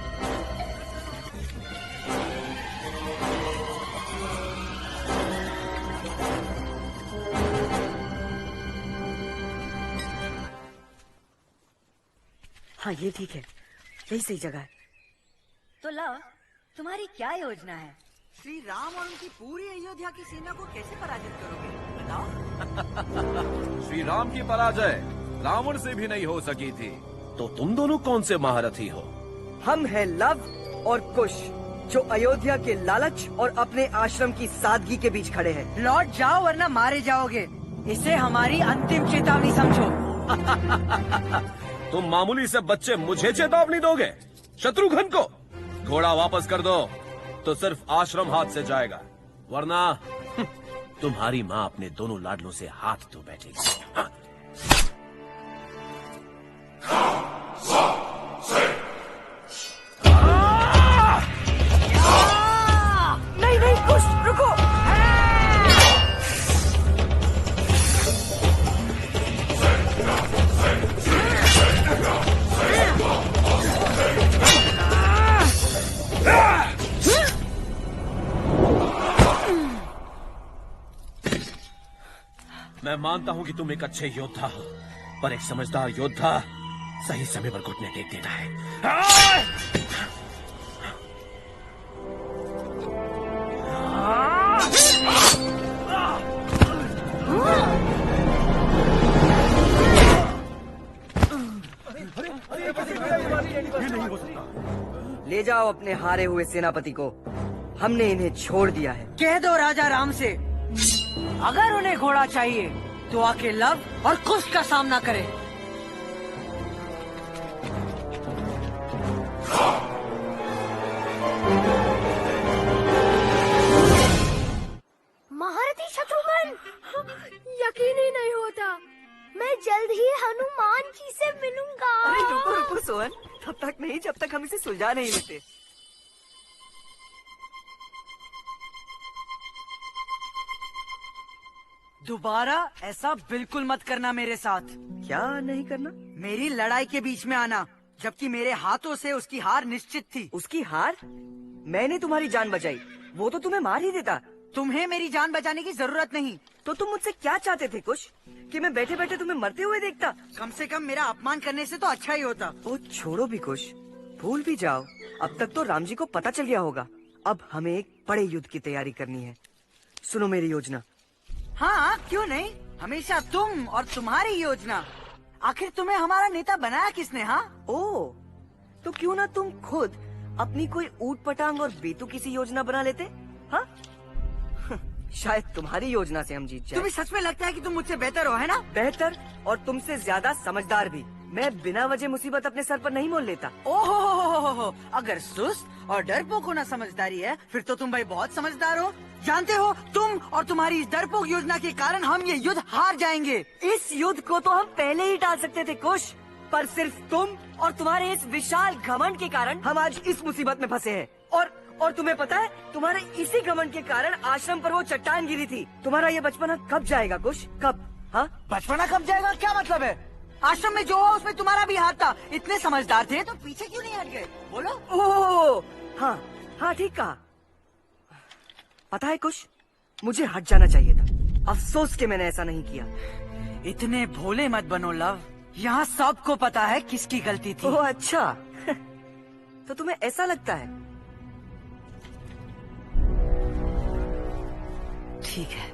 हाँ ये ठीक है, यही सही जगह है। तो लव, तुम्हारी क्या योजना है? श्री राम और उनकी पूरी अयोध्या की सेना को कैसे पराजित करोगे बताओ? श्री राम की पराजय रावण से भी नहीं हो सकी थी, तो तुम दोनों कौन से महारथी हो? हम हैं लव और कुश, जो अयोध्या के लालच और अपने आश्रम की सादगी के बीच खड़े हैं। लौट जाओ वरना मारे जाओगे। इसे हमारी अंतिम चेतावनी समझो। तुम मामूली से बच्चे मुझे चेतावनी दोगे? शत्रुघ्न को घोड़ा वापस कर दो तो सिर्फ आश्रम हाथ से जाएगा, वरना तुम्हारी माँ अपने दोनों लाडलों से हाथ धो बैठेगी। हाँ। नहीं नहीं कुश, रुको। मैं मानता हूं कि तुम एक अच्छे योद्धा हो, पर एक समझदार योद्धा सही समय पर घुटने टेक देता है। ले जाओ अपने हारे हुए सेनापति को, हमने इन्हें छोड़ दिया है। कह दो राजा राम से, अगर उन्हें घोड़ा चाहिए तो आके लव और कुश का सामना करें। महारथी शत्रुघ्न, यकीन ही नहीं होता, मैं जल्द ही हनुमान जी से मिलूंगा। अरे रुको रुको सोहन, तब तक नहीं जब तक हम इसे सुलझा नहीं लेते। दोबारा ऐसा बिल्कुल मत करना मेरे साथ। क्या नहीं करना? मेरी लड़ाई के बीच में आना, जबकि मेरे हाथों से उसकी हार निश्चित थी। उसकी हार? मैंने तुम्हारी जान बचाई, वो तो तुम्हें मार ही देता। तुम्हें मेरी जान बचाने की जरूरत नहीं। तो तुम मुझसे क्या चाहते थे कुश? कि मैं बैठे बैठे तुम्हें मरते हुए देखता? कम से कम मेरा अपमान करने से तो अच्छा ही होता। वो छोड़ो भी कुश, भूल भी जाओ। अब तक तो राम जी को पता चल गया होगा। अब हमें एक बड़े युद्ध की तैयारी करनी है। सुनो मेरी योजना। हाँ क्यों नहीं, हमेशा तुम और तुम्हारी योजना। आखिर तुम्हें हमारा नेता बनाया किसने? हाँ ओ, तो क्यों ना तुम खुद अपनी कोई ऊट पटांग और बेतुकी सी योजना बना लेते? हाँ शायद तुम्हारी योजना से हम जीत जाए। तुम्हें सच में लगता है कि तुम मुझसे बेहतर हो, है ना? बेहतर और तुमसे ज्यादा समझदार भी। मैं बिना वजह मुसीबत अपने सर पर नहीं मोल लेता। ओहो, अगर सुस्त और डरपोक होना समझदारी है, फिर तो तुम भाई बहुत समझदार हो। जानते हो, तुम और तुम्हारी इस डरपोक योजना के कारण हम ये युद्ध हार जाएंगे। इस युद्ध को तो हम पहले ही टाल सकते थे कुश, पर सिर्फ तुम और तुम्हारे इस विशाल घमंड के कारण हम आज इस मुसीबत में फंसे हैं। और तुम्हें पता है, तुम्हारे इसी घमंड के कारण आश्रम पर वो चट्टान गिरी थी। तुम्हारा ये बचपना कब जाएगा कुश? कब? हाँ, बचपना कब जाएगा? क्या मतलब है? आश्रम में जो हुआ उसमें तुम्हारा भी हाथ था। इतने समझदार थे तो पीछे क्यों नहीं हट गए? बोलो। ओह हाँ हाँ, ठीक कहा। पता है कुश, मुझे हट जाना चाहिए था। अफसोस कि मैंने ऐसा नहीं किया। इतने भोले मत बनो लव, यहाँ सबको पता है किसकी गलती थी। ओह अच्छा। तो तुम्हें ऐसा लगता है? ठीक है,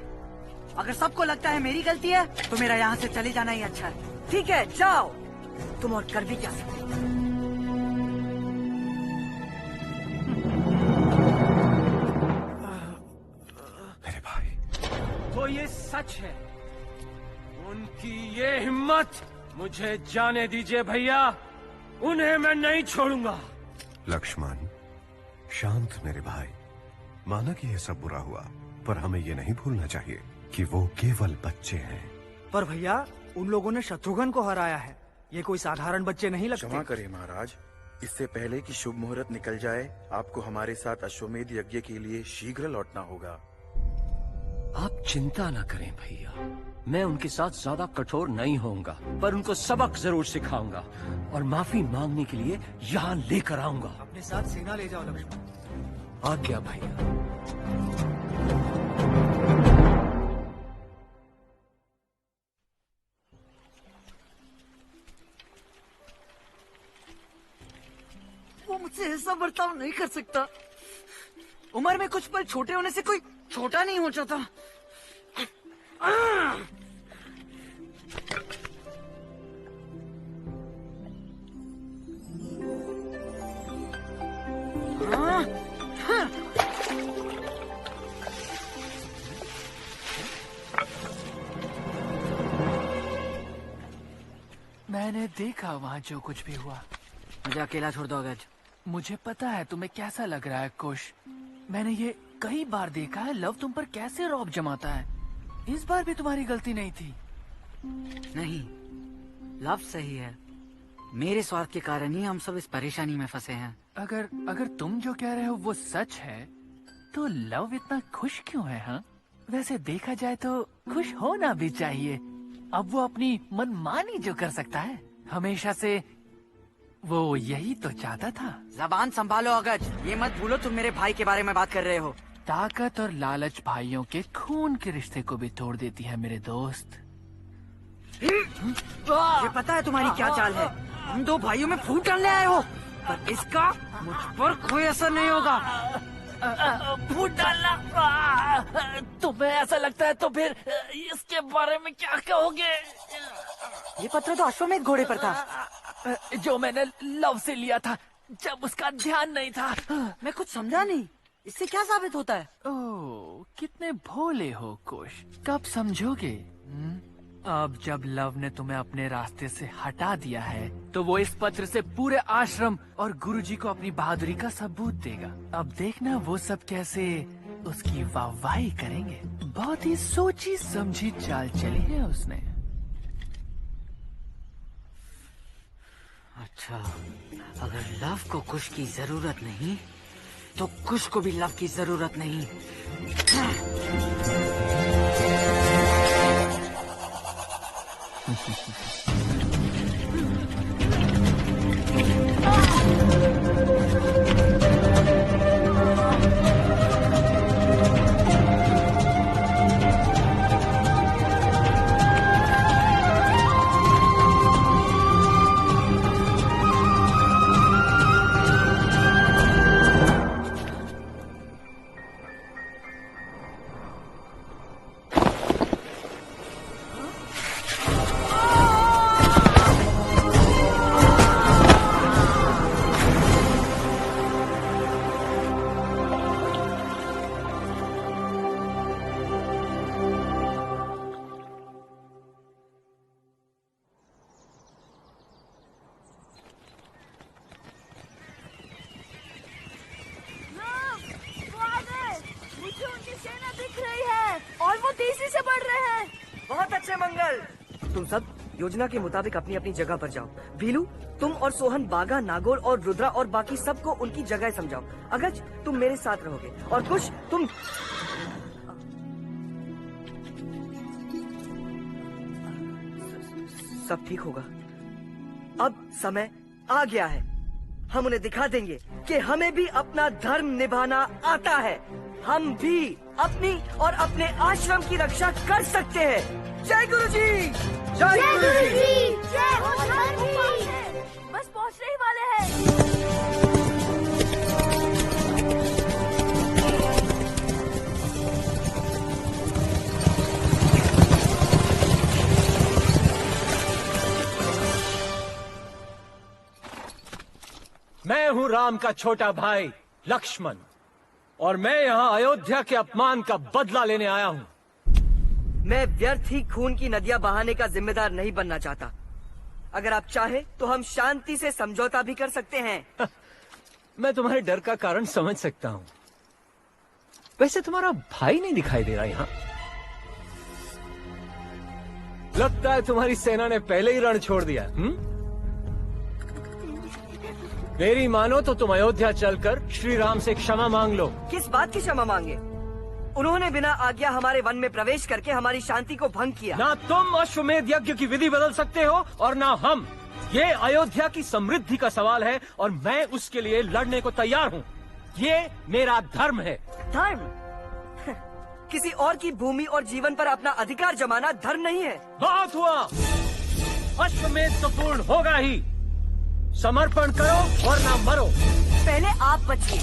अगर सबको लगता है मेरी गलती है तो मेरा यहाँ से चले जाना ही अच्छा है। ठीक है, जाओ। तुम और कर भी क्या सकते? मेरे भाई, तो ये सच है, उनकी ये हिम्मत। मुझे जाने दीजिए भैया, उन्हें मैं नहीं छोड़ूंगा। लक्ष्मण, शांत मेरे भाई। माना कि यह सब बुरा हुआ, पर हमें ये नहीं भूलना चाहिए कि वो केवल बच्चे हैं। पर भैया, उन लोगों ने शत्रुघ्न को हराया है। ये कोई साधारण बच्चे नहीं लगते। क्षमा करें महाराज, इससे पहले कि शुभ मुहूर्त निकल जाए, आपको हमारे साथ अश्वमेध यज्ञ के लिए शीघ्र लौटना होगा। आप चिंता न करें भैया, मैं उनके साथ ज्यादा कठोर नहीं होऊंगा, पर उनको सबक जरूर सिखाऊंगा और माफी मांगने के लिए यहाँ लेकर आऊंगा। अपने साथ सेना ले जाओ लक्ष्मण। आज्ञा भैया। वो मुझसे ऐसा बर्ताव नहीं कर सकता। उम्र में कुछ पल छोटे होने से कोई छोटा नहीं हो जाता। मैंने देखा वहाँ जो कुछ भी हुआ। मुझे अकेला छोड़ दो अगज। मुझे पता है तुम्हें कैसा लग रहा है कुश। मैंने ये कई बार देखा है, लव तुम पर कैसे रौब जमाता है। इस बार भी तुम्हारी गलती नहीं थी। नहीं, लव सही है। मेरे स्वार्थ के कारण ही हम सब इस परेशानी में फंसे हैं। अगर तुम जो कह रहे हो वो सच है, तो लव इतना खुश क्यों है? हाँ, वैसे देखा जाए तो खुश होना भी चाहिए। अब वो अपनी मनमानी जो कर सकता है, हमेशा से वो यही तो चाहता था। जबान संभालो अगज, ये मत भूलो तुम मेरे भाई के बारे में बात कर रहे हो। ताकत और लालच भाइयों के खून के रिश्ते को भी तोड़ देती है मेरे दोस्त। ये पता है तुम्हारी क्या चाल है? हम दो भाइयों में फूट डालने आए हो, पर इसका मुझ पर कोई असर नहीं होगा। फूट डालना? तुम्हें ऐसा लगता है तो फिर इसके बारे में क्या कहोगे? ये पत्र तो अश्वमेध घोड़े पर था, जो मैंने लव से लिया था जब उसका ध्यान नहीं था। मैं कुछ समझा नहीं, इससे क्या साबित होता है? ओह, कितने भोले हो कुश। कब समझोगे? अब जब लव ने तुम्हें अपने रास्ते से हटा दिया है, तो वो इस पत्र से पूरे आश्रम और गुरुजी को अपनी बहादुरी का सबूत देगा। अब देखना वो सब कैसे उसकी वाहवाही करेंगे। बहुत ही सोची समझी चाल चली है उसने। अच्छा, अगर लव को कुश की जरूरत नहीं, तो कुश को भी लव की जरूरत नहीं। और वो तेजी से बढ़ रहे हैं। बहुत अच्छे मंगल। तुम सब योजना के मुताबिक अपनी अपनी जगह पर जाओ। भीलू, तुम और सोहन बागा, नागोर और रुद्रा और बाकी सबको उनकी जगह समझाओ। अगज, तुम मेरे साथ रहोगे और कुश तुम। सब ठीक होगा। अब समय आ गया है। हम उन्हें दिखा देंगे कि हमें भी अपना धर्म निभाना आता है। हम भी अपनी और अपने आश्रम की रक्षा कर सकते हैं। जय गुरुजी, जय गुरुजी, जय हो धर्म। बस पहुंचने ही वाले हैं। मैं हूं राम का छोटा भाई लक्ष्मण और मैं यहाँ अयोध्या के अपमान का बदला लेने आया हूँ। मैं व्यर्थ ही खून की नदियां बहाने का जिम्मेदार नहीं बनना चाहता। अगर आप चाहे तो हम शांति से समझौता भी कर सकते हैं। मैं तुम्हारे डर का कारण समझ सकता हूँ। वैसे तुम्हारा भाई नहीं दिखाई दे रहा यहाँ। लगता है तुम्हारी सेना ने पहले ही रण छोड़ दिया। मेरी मानो तो तुम अयोध्या चलकर श्री राम से क्षमा मांग लो। किस बात की क्षमा मांगे? उन्होंने बिना आज्ञा हमारे वन में प्रवेश करके हमारी शांति को भंग किया। ना तुम अश्वमेध यज्ञ की विधि बदल सकते हो और ना हम। ये अयोध्या की समृद्धि का सवाल है और मैं उसके लिए लड़ने को तैयार हूँ। ये मेरा धर्म है। धर्म? किसी और की भूमि और जीवन पर अपना अधिकार जमाना धर्म नहीं है। बहुत हुआ। अश्वमेध तो पूर्ण होगा ही। समर्पण करो और ना मरो। पहले आप बचिए।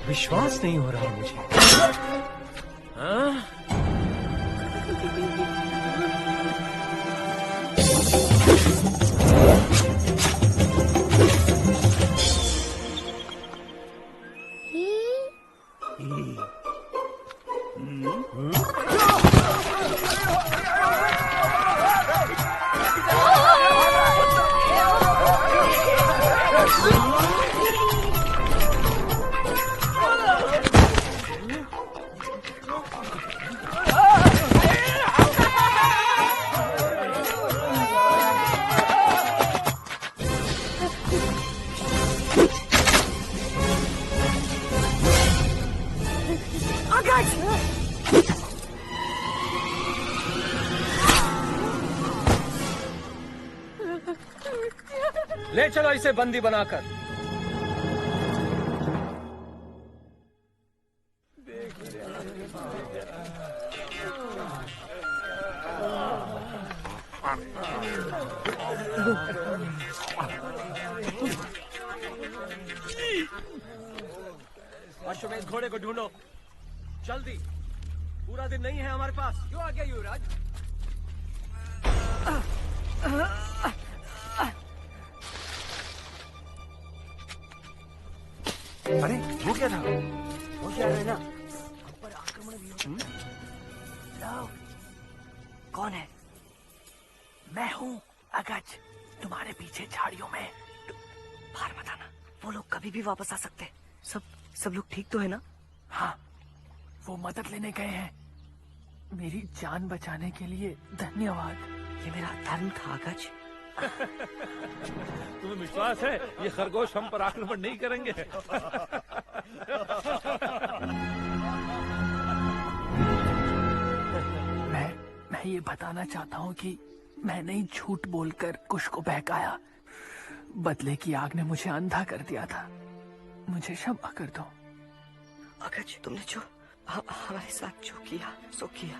विश्वास नहीं हो रहा मुझे। हाँ? ले चलो इसे बंदी बनाकर। अश्वमेध घोड़े को ढूंढो जल्दी। पूरा दिन नहीं है हमारे पास। क्यों आ गया युवराज? अरे वो क्या था? वो क्या है ना? ऊपर आक्रमण भी हो। लव, कौन है? मैं हूँ अगज, तुम्हारे पीछे झाड़ियों में। बाहर बताना, वो लोग कभी भी वापस आ सकते हैं। सब लोग ठीक तो है ना? हाँ, वो मदद लेने गए हैं। मेरी जान बचाने के लिए धन्यवाद। ये मेरा धर्म था अगज। तुम्हें विश्वास है ये खरगोश हम पर आक्रमण नहीं करेंगे? मैं ये बताना चाहता हूँ कि मैंने ही झूठ बोलकर कुश को बहकाया। बदले की आग ने मुझे अंधा कर दिया था। मुझे क्षमा कर दो। अगज, तुमने जो हमारे साथ जो किया सो किया,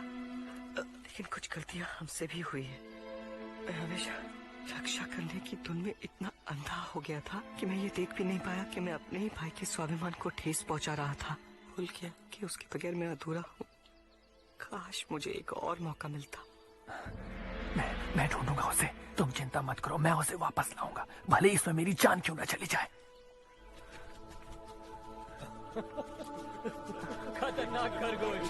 लेकिन कुछ गलतियां हमसे भी हुई है। मैं हमेशा रक्षा करने की धुन में इतना अंधा हो गया था कि मैं ये देख भी नहीं पाया कि मैं अपने ही भाई के स्वाभिमान को ठेस पहुंचा रहा था। भूल गया कि उसके बगैर मैं अधूरा हूँ। काश मुझे एक और मौका मिलता। मैं ढूंढूंगा उसे, तुम चिंता मत करो। मैं उसे वापस लाऊंगा, भले इसमें मेरी जान क्यों न चली जाए। खतरनाक खरगोश।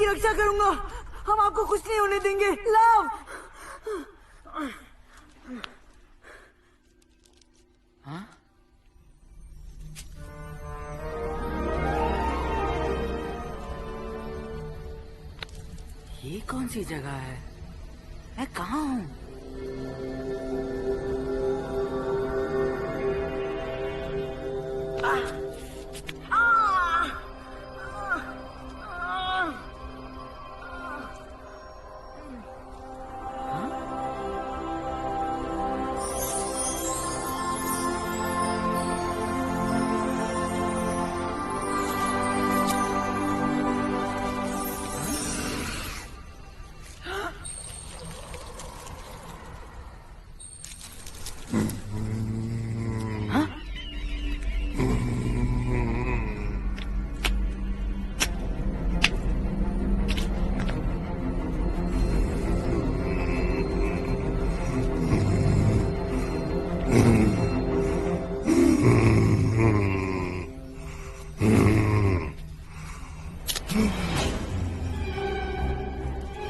रक्षा करूंगा, हम आपको कुछ नहीं होने देंगे। लव। हाँ? ये कौन सी जगह है? मैं कहाँ हूँ?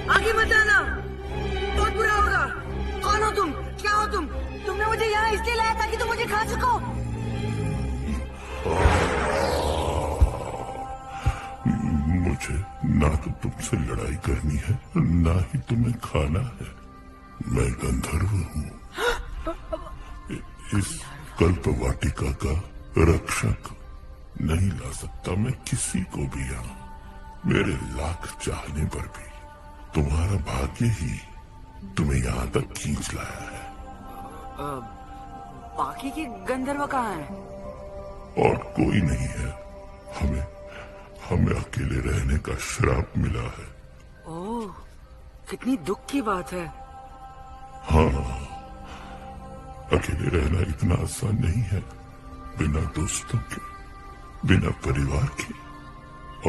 आगे मत आना, बहुत बुरा होगा। कौन हो तुम? क्या हो तुम? तुमने मुझे यहाँ इसलिए लाया ताकि तुम मुझे खा सको। मुझे ना तो तुमसे लड़ाई करनी है, ना ही तुम्हें खाना है। मैं गंधर्व हूँ, इस कल्प वाटिका का रक्षक। नहीं ला सकता मैं किसी को भी यहाँ। मेरे लाख चाहने पर भी तुम्हारा भाग्य ही तुम्हें यहाँ तक खींच लाया है। बाकी के गंधर्व कहाँ हैं? और कोई नहीं है। हमें अकेले रहने का श्राप मिला है। ओह, कितनी दुख की बात है। हाँ, अकेले रहना इतना आसान नहीं है, बिना दोस्तों के, बिना परिवार के।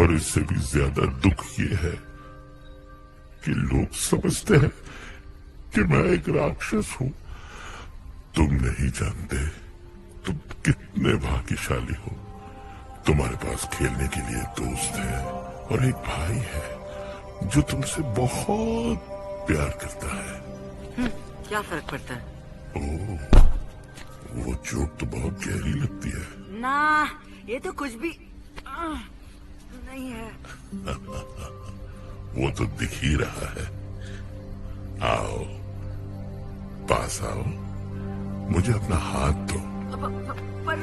और इससे भी ज्यादा दुख ये है कि लोग समझते हैं कि मैं एक राक्षस हूँ। तुम नहीं जानते तुम कितने भाग्यशाली हो। तुम्हारे पास खेलने के लिए दोस्त है और एक भाई है जो तुमसे बहुत प्यार करता है। क्या फर्क पड़ता है? ओह, वो चोट तो बहुत गहरी लगती है। ना, ये तो कुछ भी नहीं है। वो तो दिख ही रहा है। आओ, पास आओ, मुझे अपना हाथ दो। पर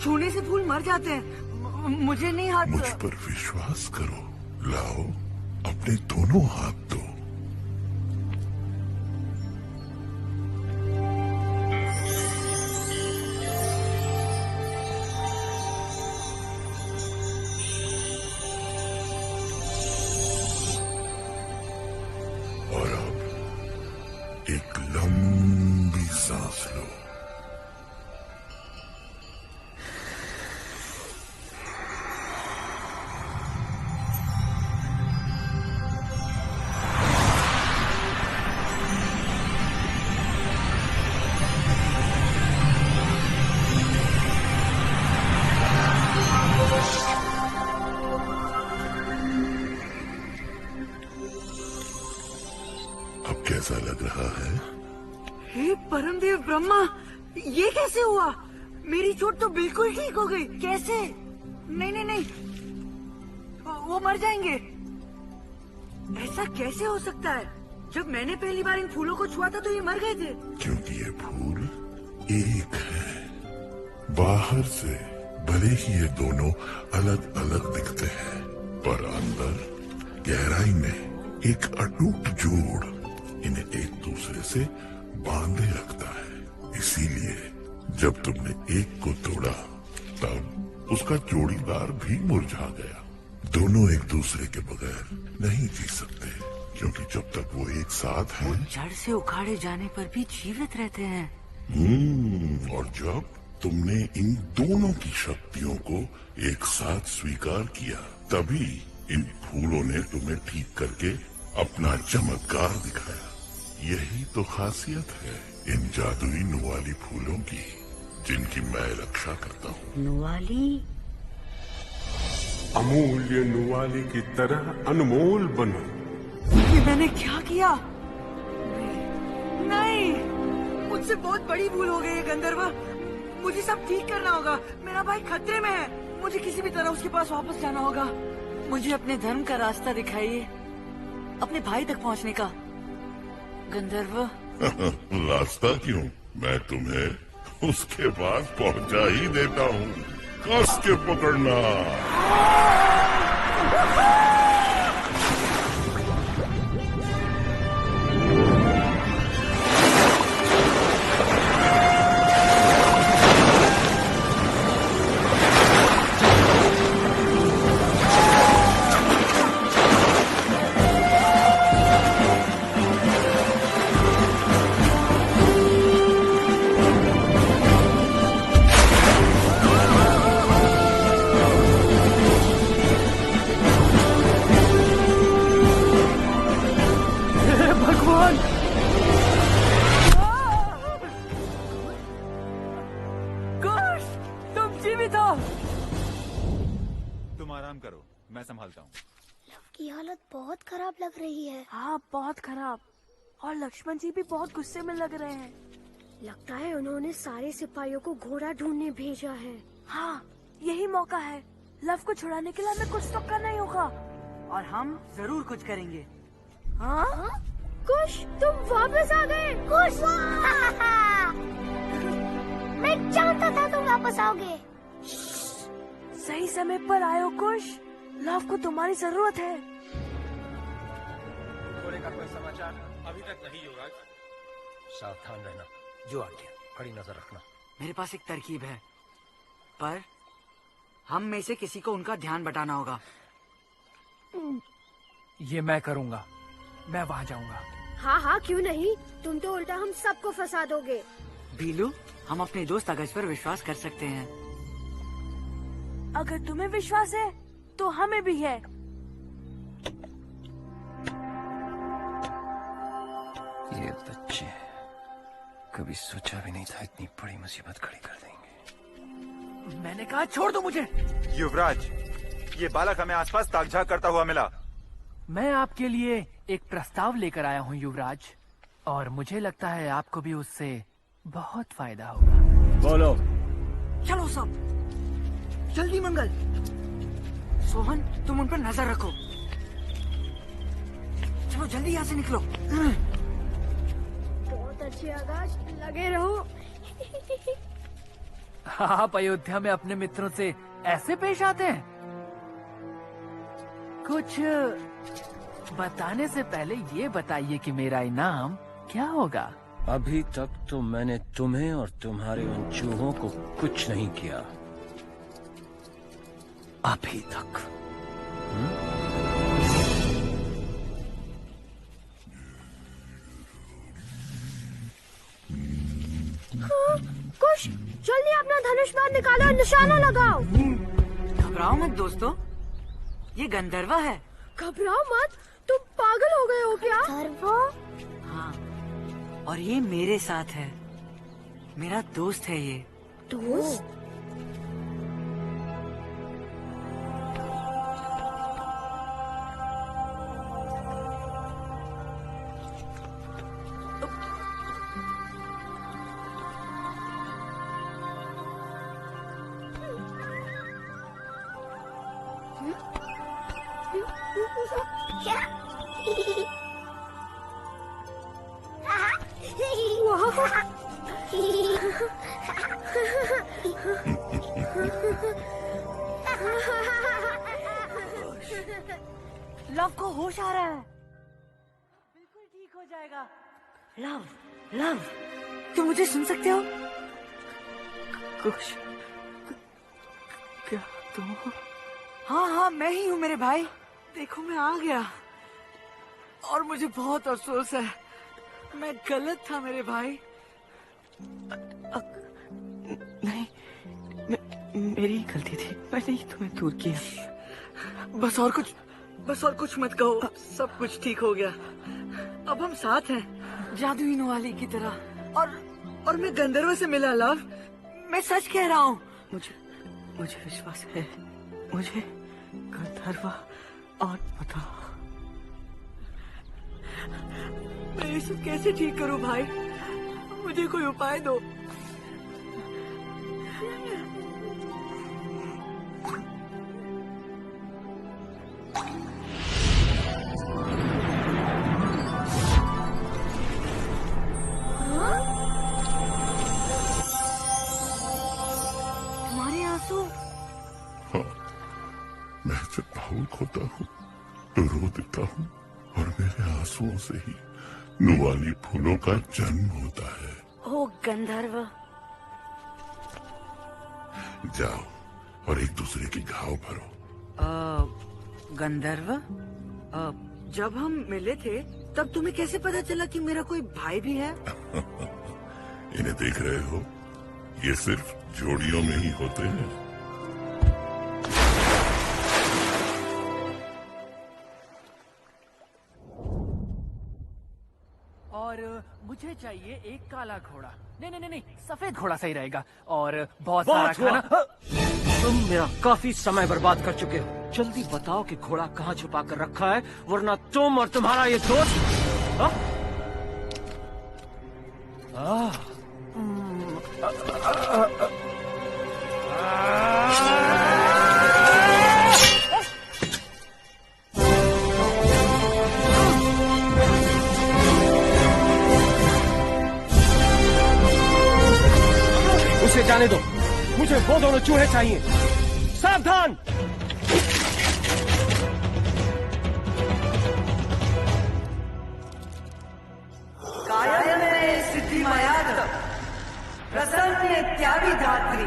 छूने से फूल मर जाते हैं। मुझे नहीं हाथ। मुझ पर विश्वास करो। लाओ, अपने दोनों हाथ दो। और अब एक लंबी सांस लो। कैसा लग रहा है? हे परमदेव ब्रह्मा, ये कैसे हुआ? मेरी चोट तो बिल्कुल ठीक हो गई। कैसे? नहीं नहीं नहीं, वो मर जाएंगे। ऐसा कैसे हो सकता है? जब मैंने पहली बार इन फूलों को छुआ था तो ये मर गए थे। क्योंकि ये फूल एक है। बाहर से भले ही ये दोनों अलग अलग दिखते हैं, पर अंदर गहराई में एक अटूट जोड़ इन्हें एक दूसरे से बांधे रखता है। इसीलिए जब तुमने एक को तोड़ा तब उसका जोड़ीदार भी मुरझा गया। दोनों एक दूसरे के बगैर नहीं जी सकते, क्योंकि जब तक वो एक साथ हैं, जड़ से उखाड़े जाने पर भी जीवित रहते हैं। और जब तुमने इन दोनों की शक्तियों को एक साथ स्वीकार किया, तभी इन फूलों ने तुम्हें ठीक करके अपना चमत्कार दिखाया। यही तो खासियत है इन जादुई नुवाली फूलों की, जिनकी मैं रक्षा करता हूँ। नुवाली? अमूल्य नुवाली की तरह अनमोल बनो। ये मैंने क्या किया? नहीं, मुझसे बहुत बड़ी भूल हो गई है गंधर्व। मुझे सब ठीक करना होगा। मेरा भाई खतरे में है। मुझे किसी भी तरह उसके पास वापस जाना होगा। मुझे अपने धर्म का रास्ता दिखाइए, अपने भाई तक पहुंचने का। गंधर्व रास्ता क्यों? मैं तुम्हें उसके पास पहुंचा ही देता हूँ। कस के पकड़ना। की हालत बहुत खराब लग रही है। हाँ, बहुत खराब। और लक्ष्मण जी भी बहुत गुस्से में लग रहे हैं। लगता है उन्होंने सारे सिपाहियों को घोड़ा ढूंढने भेजा है। हाँ, यही मौका है। लव को छुड़ाने के लिए हमें कुछ तो करना ही होगा। और हम जरूर कुछ करेंगे। हाँ? कुश, तुम वापस आ गए। कुश! मैं जानता था तुम वापस आओगे। सही समय पर आए हो कुश। लव को तुम्हारी जरूरत है। घोड़े का कोई समाचार अभी तक नहीं युवराज। सावधान रहना। जो आज्ञा, कड़ी नजर रखना। मेरे पास एक तरकीब है, पर हम में से किसी को उनका ध्यान बटाना होगा। ये मैं करूंगा। मैं वहाँ जाऊंगा। हाँ हाँ, क्यों नहीं। तुम तो उल्टा हम सबको फंसा दोगे। बीलू, हम अपने दोस्त अगज पर विश्वास कर सकते हैं। अगर तुम्हें विश्वास है तो हमें भी है। ये बच्चे कभी सोचा भी नहीं था इतनी बड़ी मुसीबत खड़ी कर देंगे। मैंने कहा छोड़ दो मुझे। युवराज, ये बालक हमें आसपास ताकझाक करता हुआ मिला। मैं आपके लिए एक प्रस्ताव लेकर आया हूँ युवराज, और मुझे लगता है आपको भी उससे बहुत फायदा होगा। बोलो। चलो सब, जल्दी मंगल। सोहन, तुम उन पर नजर रखो। चलो जल्दी यहाँ से निकलो। बहुत अच्छे आकाश, लगे रहो। आप अयोध्या में अपने मित्रों से ऐसे पेश आते हैं? कुछ बताने से पहले ये बताइए कि मेरा इनाम क्या होगा? अभी तक तो मैंने तुम्हें और तुम्हारे उन चूहों को कुछ नहीं किया। अभी तक। कुश, जल्दी अपना धनुष बाण निकालो और निशाना लगाओ। घबराओ मत दोस्तों, ये गंधर्व है। घबराओ मत, तुम पागल हो गए हो क्या? हाँ, और ये मेरे साथ है। मेरा दोस्त है ये। दोस्त? लव को होश आ रहा है। बिल्कुल ठीक हो जाएगा। लव लव तुम मुझे सुन सकते हो? कुछ क्या तुम? हाँ हाँ मैं ही हूँ मेरे भाई। देखो मैं आ गया और मुझे बहुत अफसोस है। मैं गलत था मेरे भाई। नहीं मेरी गलती थी। मैंने ही तुम्हें दूर किया। बस और कुछ मत कहो। सब कुछ ठीक हो गया। अब हम साथ हैं जादुई नवाली की तरह। और मैं गंधर्व से मिला लव। मैं सच कह रहा हूँ। मुझे विश्वास है। मुझे गंधर्व और पता। मैं ये सब कैसे ठीक करूं भाई? मुझे कोई उपाय दो। तुम्हारे आंसू? हाँ, मैं जब भावुक होता हूँ तो रो देता हूँ और मेरे आंसुओं से ही नुवाली फूलों का जन्म होता है। ओ गंधर्व, जाओ और एक दूसरे की घाव भरो। गंधर्व, जब हम मिले थे तब तुम्हें कैसे पता चला कि मेरा कोई भाई भी है? इन्हें देख रहे हो? ये सिर्फ जोड़ियों में ही होते हैं। और मुझे चाहिए एक काला घोड़ा। नहीं, सफेद घोड़ा सही रहेगा। और बहुत सारा खाना। तुम मेरा काफी समय बर्बाद कर चुके हो। जल्दी बताओ कि घोड़ा कहाँ छुपा कर रखा है, वरना तुम और तुम्हारा ये दोस्त। उसे जाने दो, मुझे वो दोनों चूहे चाहिए। सावधान! कायने सिद्धिमयात् प्रसन्ने त्यागी धात्री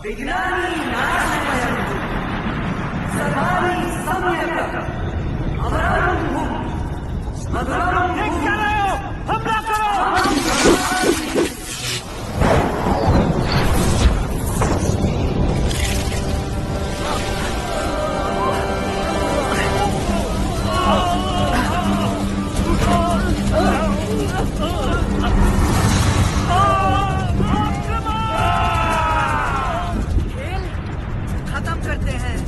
विज्ञानी नाशमयन्तु सर्वाणि सम्यक् अमरं भूम् मधुरं भूम्। क्या रहे हो? हमला करो! खेल खत्म करते हैं।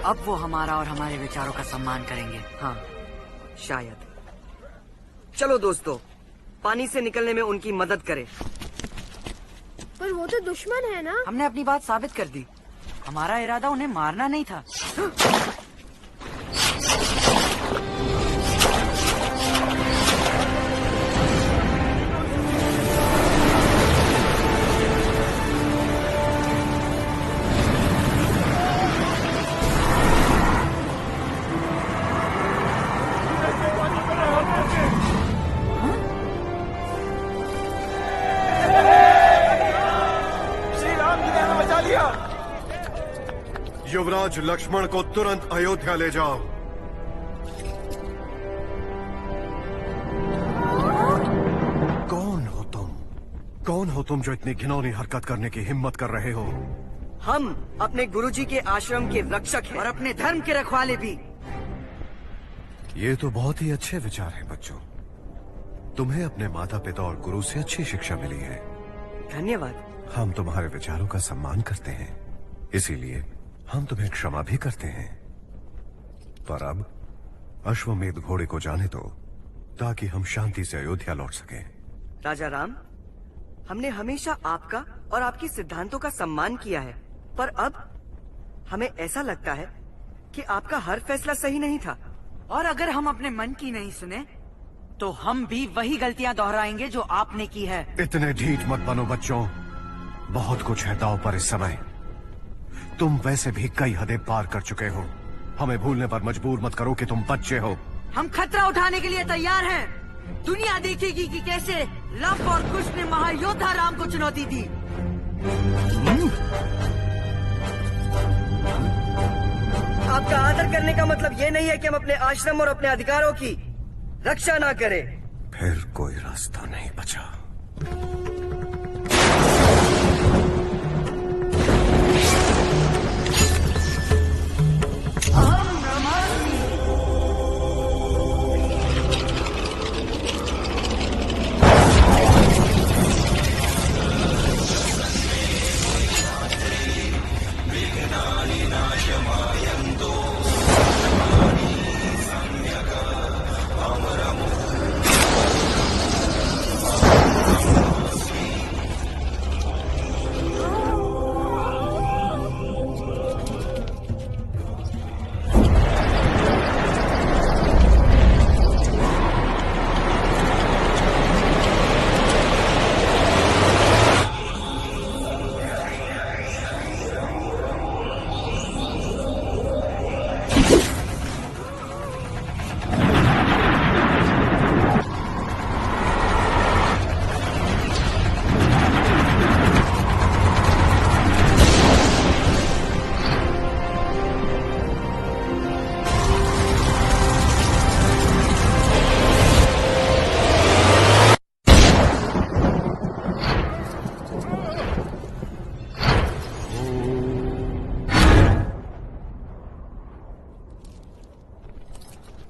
अब वो हमारा और हमारे विचारों का सम्मान करेंगे। हाँ शायद। चलो दोस्तों, पानी से निकलने में उनकी मदद करें। पर वो तो दुश्मन है ना? हमने अपनी बात साबित कर दी। हमारा इरादा उन्हें मारना नहीं था। युवराज लक्ष्मण को तुरंत अयोध्या ले जाओ। कौन हो तुम जो इतनी घिनौनी हरकत करने की हिम्मत कर रहे हो? हम अपने गुरुजी के आश्रम के रक्षक हैं और अपने धर्म के रखवाले भी। ये तो बहुत ही अच्छे विचार हैं बच्चों। तुम्हें अपने माता पिता और गुरु से अच्छी शिक्षा मिली है। धन्यवाद। हम तुम्हारे विचारों का सम्मान करते हैं, इसीलिए हम तुम्हें क्षमा भी करते हैं। पर अब अश्वमेध घोड़े को जाने दो, ताकि हम शांति से अयोध्या लौट सकें। राजा राम, हमने हमेशा आपका और आपके सिद्धांतों का सम्मान किया है, पर अब हमें ऐसा लगता है कि आपका हर फैसला सही नहीं था। और अगर हम अपने मन की नहीं सुने तो हम भी वही गलतियां दोहराएंगे जो आपने की है। इतने ढीठ मत बनो बच्चों, बहुत कुछ है दांव पर इस समय। तुम वैसे भी कई हदें पार कर चुके हो। हमें भूलने पर मजबूर मत करो कि तुम बच्चे हो। हम खतरा उठाने के लिए तैयार हैं। दुनिया देखेगी कि कैसे लव और कुश ने महायोद्धा राम को चुनौती दी। आपका आदर करने का मतलब ये नहीं है कि हम अपने आश्रम और अपने अधिकारों की रक्षा ना करें। फिर कोई रास्ता नहीं बचा।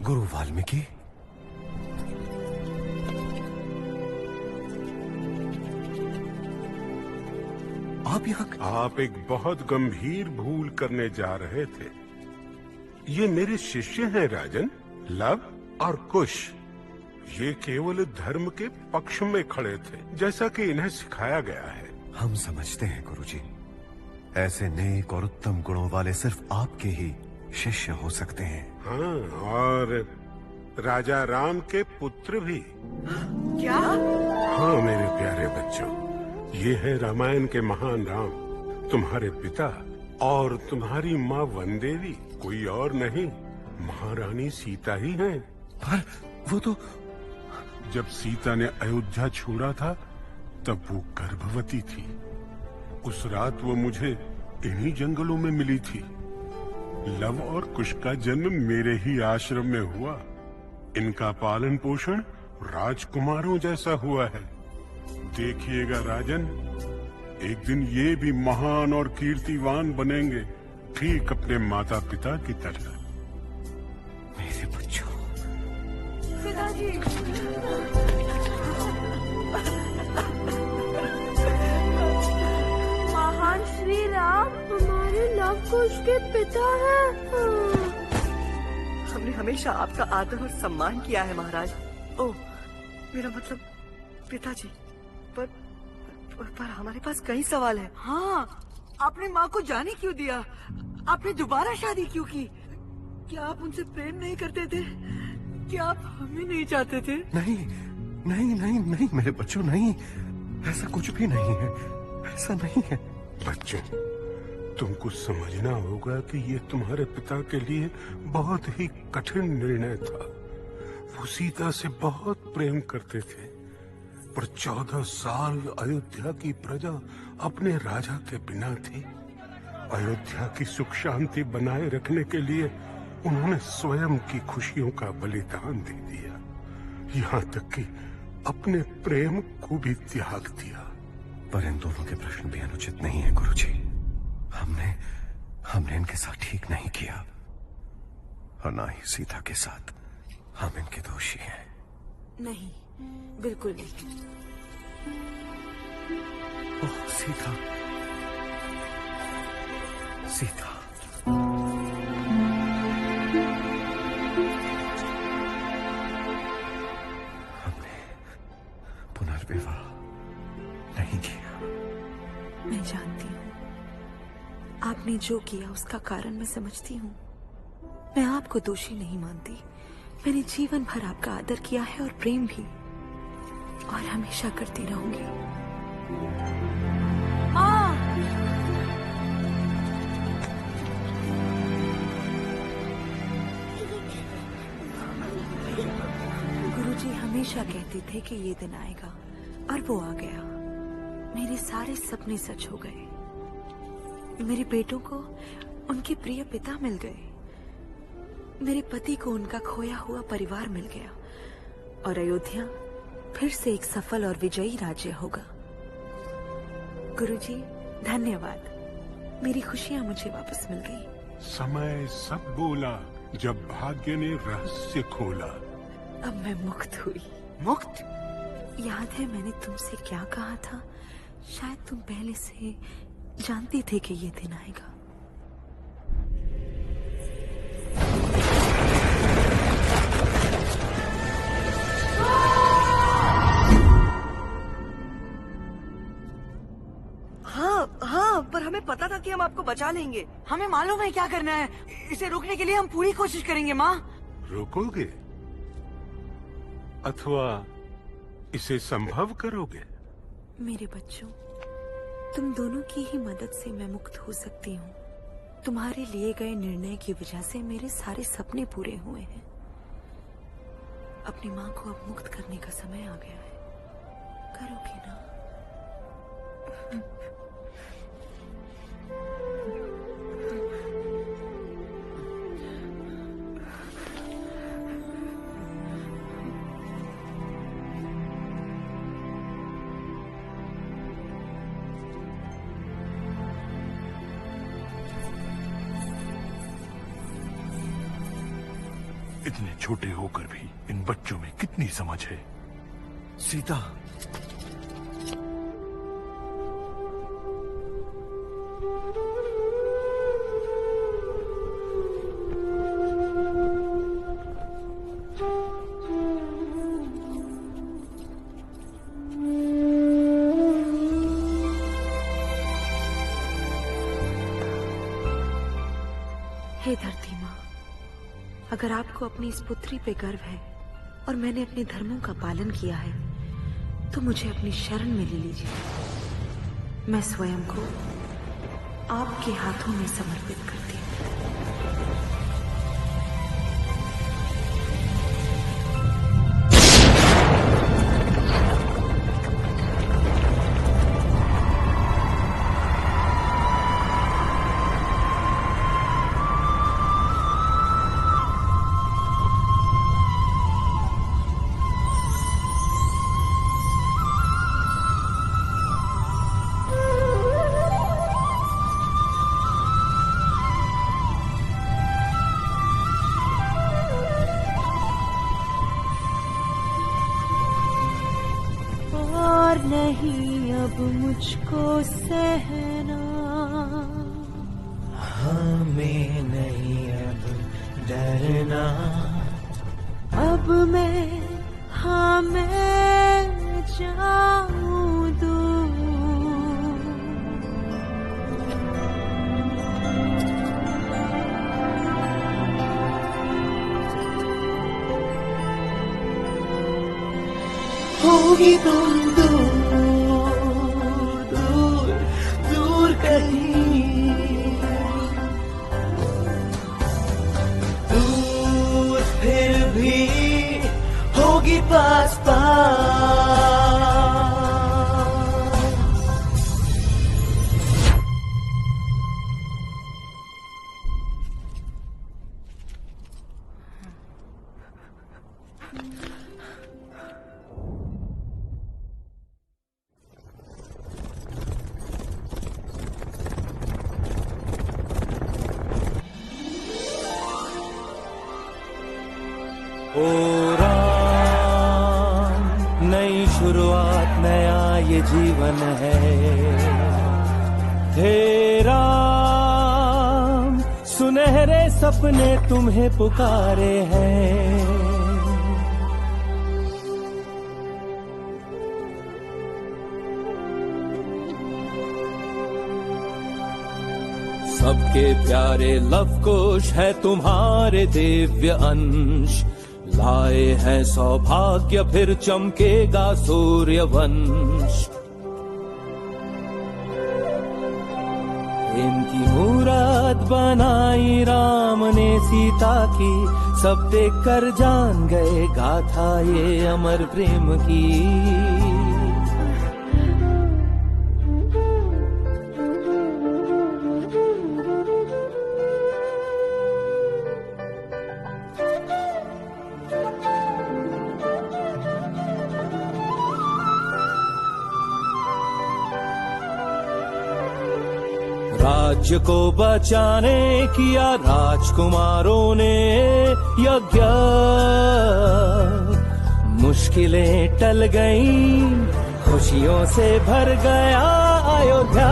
गुरु वाल्मीकि, आप यहाँ? आप एक बहुत गंभीर भूल करने जा रहे थे। ये मेरे शिष्य हैं राजन, लव और कुश। ये केवल धर्म के पक्ष में खड़े थे, जैसा कि इन्हें सिखाया गया है। हम समझते हैं गुरुजी, ऐसे नेक और उत्तम गुणों वाले सिर्फ आपके ही शिष्य हो सकते हैं। हाँ, और राजा राम के पुत्र भी। क्या? हाँ मेरे प्यारे बच्चों, ये है रामायण के महान राम, तुम्हारे पिता, और तुम्हारी माँ वनदेवी कोई और नहीं, महारानी सीता ही हैं। पर वो तो जब सीता ने अयोध्या छोड़ा था तब वो गर्भवती थी। उस रात वो मुझे इन्हीं जंगलों में मिली थी। लव और कुश का जन्म मेरे ही आश्रम में हुआ। इनका पालन पोषण राजकुमारों जैसा हुआ है। देखिएगा राजन, एक दिन ये भी महान और कीर्तिवान बनेंगे, ठीक अपने माता पिता की तरह। मेरे बच्चों। पिताजी। महान श्री राम हमारे लव कुश के पिता हैं। हमने हमेशा आपका आदर और सम्मान किया है महाराज। ओह, मेरा मतलब पिताजी। पर हमारे पास कई सवाल हैं। हाँ, आपने माँ को जाने क्यों दिया? आपने दोबारा शादी क्यों की? क्या आप उनसे प्रेम नहीं करते थे? क्या आप हमें नहीं चाहते थे? नहीं नहीं नहीं नहीं मेरे बच्चों, नहीं, ऐसा कुछ भी नहीं है, ऐसा नहीं है। बच्चों, तुमको समझना होगा कि ये तुम्हारे पिता के लिए बहुत ही कठिन निर्णय था। वो सीता से बहुत प्रेम करते थे, पर 14 साल अयोध्या की प्रजा अपने राजा के बिना थी। अयोध्या की सुख शांति बनाए रखने के लिए उन्होंने स्वयं की खुशियों का बलिदान दे दिया, यहाँ तक कि अपने प्रेम को भी त्याग दिया। पर इन दोनों के प्रश्न भी अनुचित नहीं है गुरुजी। हमने इनके साथ ठीक नहीं किया और ना ही सीता के साथ। हम इनके दोषी हैं। नहीं, बिल्कुल नहीं। ओह सीता, सीता। हमने पुनर्विवाह नहीं किया। मैं जानती हूँ आपने जो किया उसका कारण मैं समझती हूँ। मैं आपको दोषी नहीं मानती। मैंने जीवन भर आपका आदर किया है और प्रेम भी, और हमेशा करती रहूंगी। माँ! गुरुजी हमेशा कहते थे कि ये दिन आएगा, और वो आ गया। मेरे सारे सपने सच हो गए। मेरे बेटों को उनके प्रिय पिता मिल गए। मेरे पति को उनका खोया हुआ परिवार मिल गया, और अयोध्या फिर से एक सफल और विजयी राज्य होगा। गुरुजी धन्यवाद। मेरी खुशियां मुझे वापस मिल गई। समय सब बोला जब भाग्य ने रहस्य खोला। अब मैं मुक्त हुई। मुक्त? याद है मैंने तुमसे क्या कहा था? शायद तुम पहले से जानती थे कि ये दिन आएगा। हाँ, पर हमें पता था कि हम आपको बचा लेंगे। हमें मालूम है क्या करना है। इसे रोकने के लिए हम पूरी कोशिश करेंगे माँ। रोकोगे अथवा इसे संभव करोगे? मेरे बच्चों, तुम दोनों की ही मदद से मैं मुक्त हो सकती हूँ। तुम्हारे लिए गए निर्णय की वजह से मेरे सारे सपने पूरे हुए हैं। अपनी माँ को अब मुक्त करने का समय आ गया है। करोगे ना? इतने छोटे होकर भी इन बच्चों में कितनी समझ है। सीता, हे धरती माँ, अगर आपको अपनी इस पुत्री पे गर्व है और मैंने अपने धर्मों का पालन किया है, तो मुझे अपनी शरण में ले लीजिए। मैं स्वयं को आपके हाथों में समर्पित करती हूँ। नहीं अब मुझको सहना, हमें नहीं अब डरना। अब मैं जाऊं दूर। होगी तुम दूर दूर दूर कहीं, दूर फिर भी होगी पास पास। ओ राम, नई शुरुआत नया ये जीवन है। हे राम, सुनहरे सपने तुम्हें पुकारे हैं। सबके प्यारे लव कुश है तुम्हारे दिव्य अंश, लाए हैं सौभाग्य फिर चमकेगा सूर्य वंश। इनकी मूरत बनाई राम ने सीता की, सब देख कर जान गए गाथा ये अमर प्रेम की। राज्य को बचाने किया राजकुमारों ने यज्ञ, मुश्किलें टल गईं, खुशियों से भर गया अयोध्या।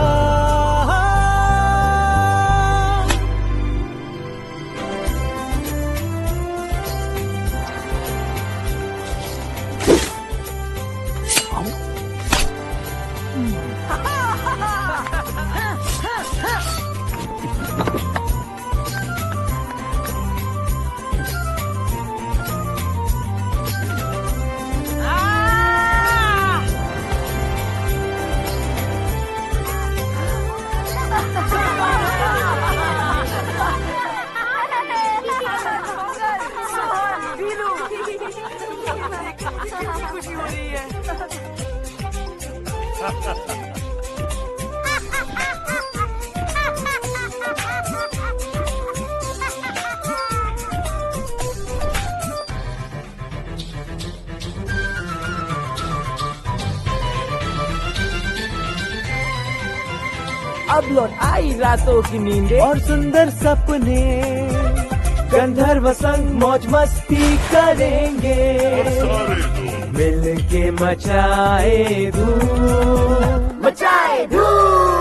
खुशी हो रही है। अब लौट आई रातों की नींदें और सुंदर सपने, गंधर्व संग मौज मस्ती करेंगे, मिल के मचाए धूम, मचाए धूम।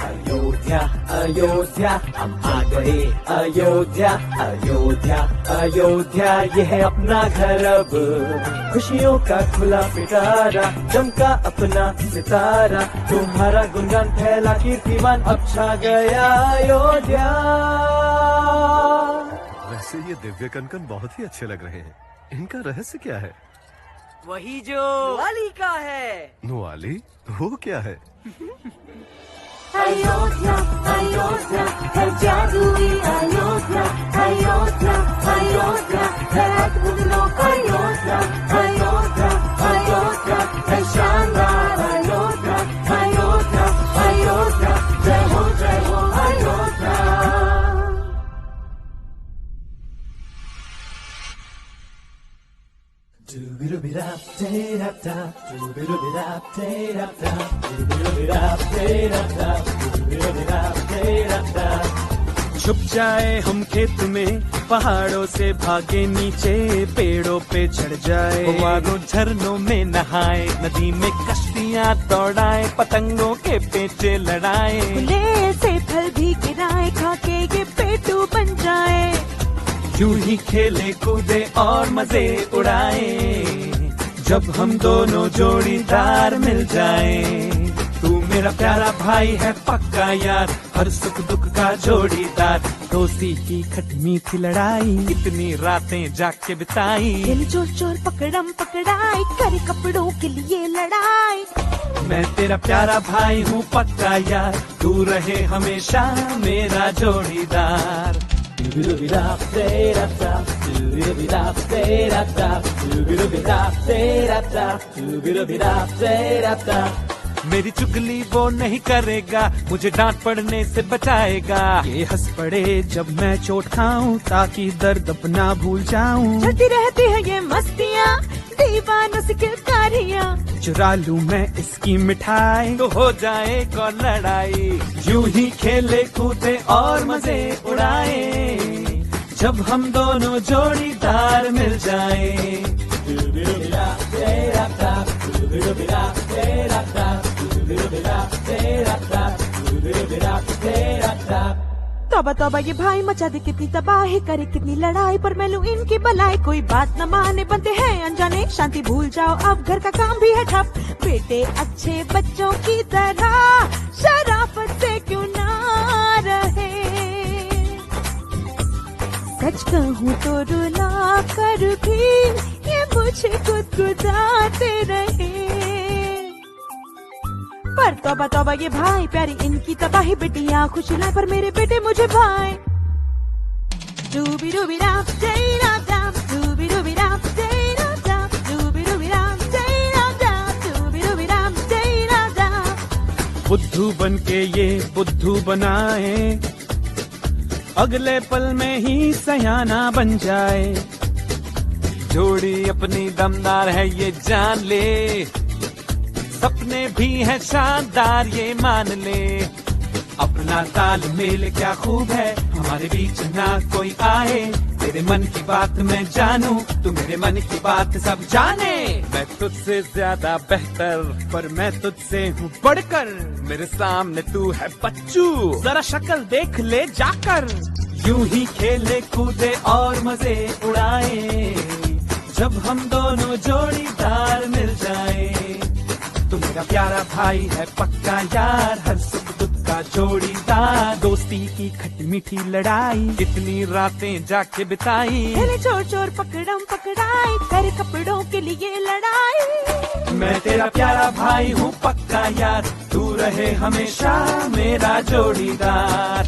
अयोध्या अयोध्या हम आ गए, अयोध्या अयोध्या अयोध्या ये है अपना घर अब, खुशियों का खुला पिटारा, चमका अपना सितारा, तुम्हारा गुणगान फैला कीर्तिमान अब छा गया अयोध्या। वैसे ये दिव्य कनकन बहुत ही अच्छे लग रहे हैं, इनका रहस्य क्या है? वही जो वाली का है। नुआली? वो क्या है? अयोध्या अयोध्या है जादुई अयोध्या, अयोध्या अयोध्या है अद्भुत लोक अयोध्या, अयोध्या अयोध्या है शानदार अयोध्या, अयोध्या अयोध्या जय हो अयोध्या। छुप जाए हम खेत में, पहाड़ों से भागे नीचे, पेड़ों पे चढ़ जाए, मारो झरनों में नहाए, नदी में कश्तियाँ दौड़ाए, पतंगों के पेचे लड़ाए, फूले से फल भी गिराए, खाके ये पेटू बन जाए, यूं ही खेले कूदे और मजे उड़ाए, जब हम दोनों जोड़ीदार मिल जाए। तू मेरा प्यारा भाई है पक्का यार, हर सुख दुख का जोड़ीदार, दोस्ती की खटी मीठी लड़ाई, कितनी रातें जाग के बिताई, दिल चोर चोर पकड़म पकड़ाई, करे कपड़ों के लिए लड़ाई। मैं तेरा प्यारा भाई हूँ पक्का यार, तू रहे हमेशा मेरा जोड़ीदार। मेरी चुगली वो नहीं करेगा, मुझे डांट पड़ने से बचाएगा, ये हंस पड़े जब मैं चोट खाऊं, ताकि दर्द अपना भूल जाऊं। चलती रहती है ये मस्तियाँ, दीवानों से किलकारियाँ, चुरा लूं मैं इसकी मिठाई, तो हो जाए कौन लड़ाई, यूं ही खेले कूदे और मजे उड़ाए, जब हम दोनों जोड़ीदार मिल जाए। तौबा तौबा ये भाई मचा दे कितनी तबाही, करे कितनी लड़ाई, पर मैं लूं इनकी बलाई। कोई बात न माने बनते हैं अनजाने, शांति भूल जाओ अब घर का काम भी है ठप। बेटे अच्छे बच्चों की तरह शराफत से क्यों ना रहे। सच कहूँ तो रुला कर भी ये मुझे गुदगुदाते रहे। पर तौबा तौबा ये भाई प्यारी इनकी तबाही, बेटियां खुशी लाए पर मेरे बेटे मुझे भाई। डूबी डूबी राम जय राम राम, डूबी डूबी राम जय राम राम, डूबी डूबी राम जय राम राम, डूबी डूबी राम जय राम राम। बुद्धू बन के ये बुद्धू बनाए, अगले पल में ही सयाना बन जाए। जोड़ी अपनी दमदार है ये जान ले, सपने भी है शानदार ये मान ले। अपना तालमेल क्या खूब है, हमारे बीच ना कोई आए। तेरे मन की बात मैं जानूं, तू मेरे मन की बात सब जाने। मैं तुझसे ज्यादा बेहतर, पर मैं तुझसे हूँ बढ़कर। मेरे सामने तू है बच्चू, जरा शक्ल देख ले जाकर। यूं ही खेले कूदे और मजे उड़ाए, जब हम दोनों जोड़ीदार मिल जाए। तू मेरा प्यारा भाई है पक्का यार, हर सुख दुख का जोड़ीदार। दोस्ती की खट्टी मीठी लड़ाई, कितनी रातें जाके बिताई। खेले चोर चोर पकड़म पकड़ाई, करे कपड़ों के लिए लड़ाई। मैं तेरा प्यारा भाई हूँ पक्का यार, तू रहे हमेशा मेरा जोड़ीदार।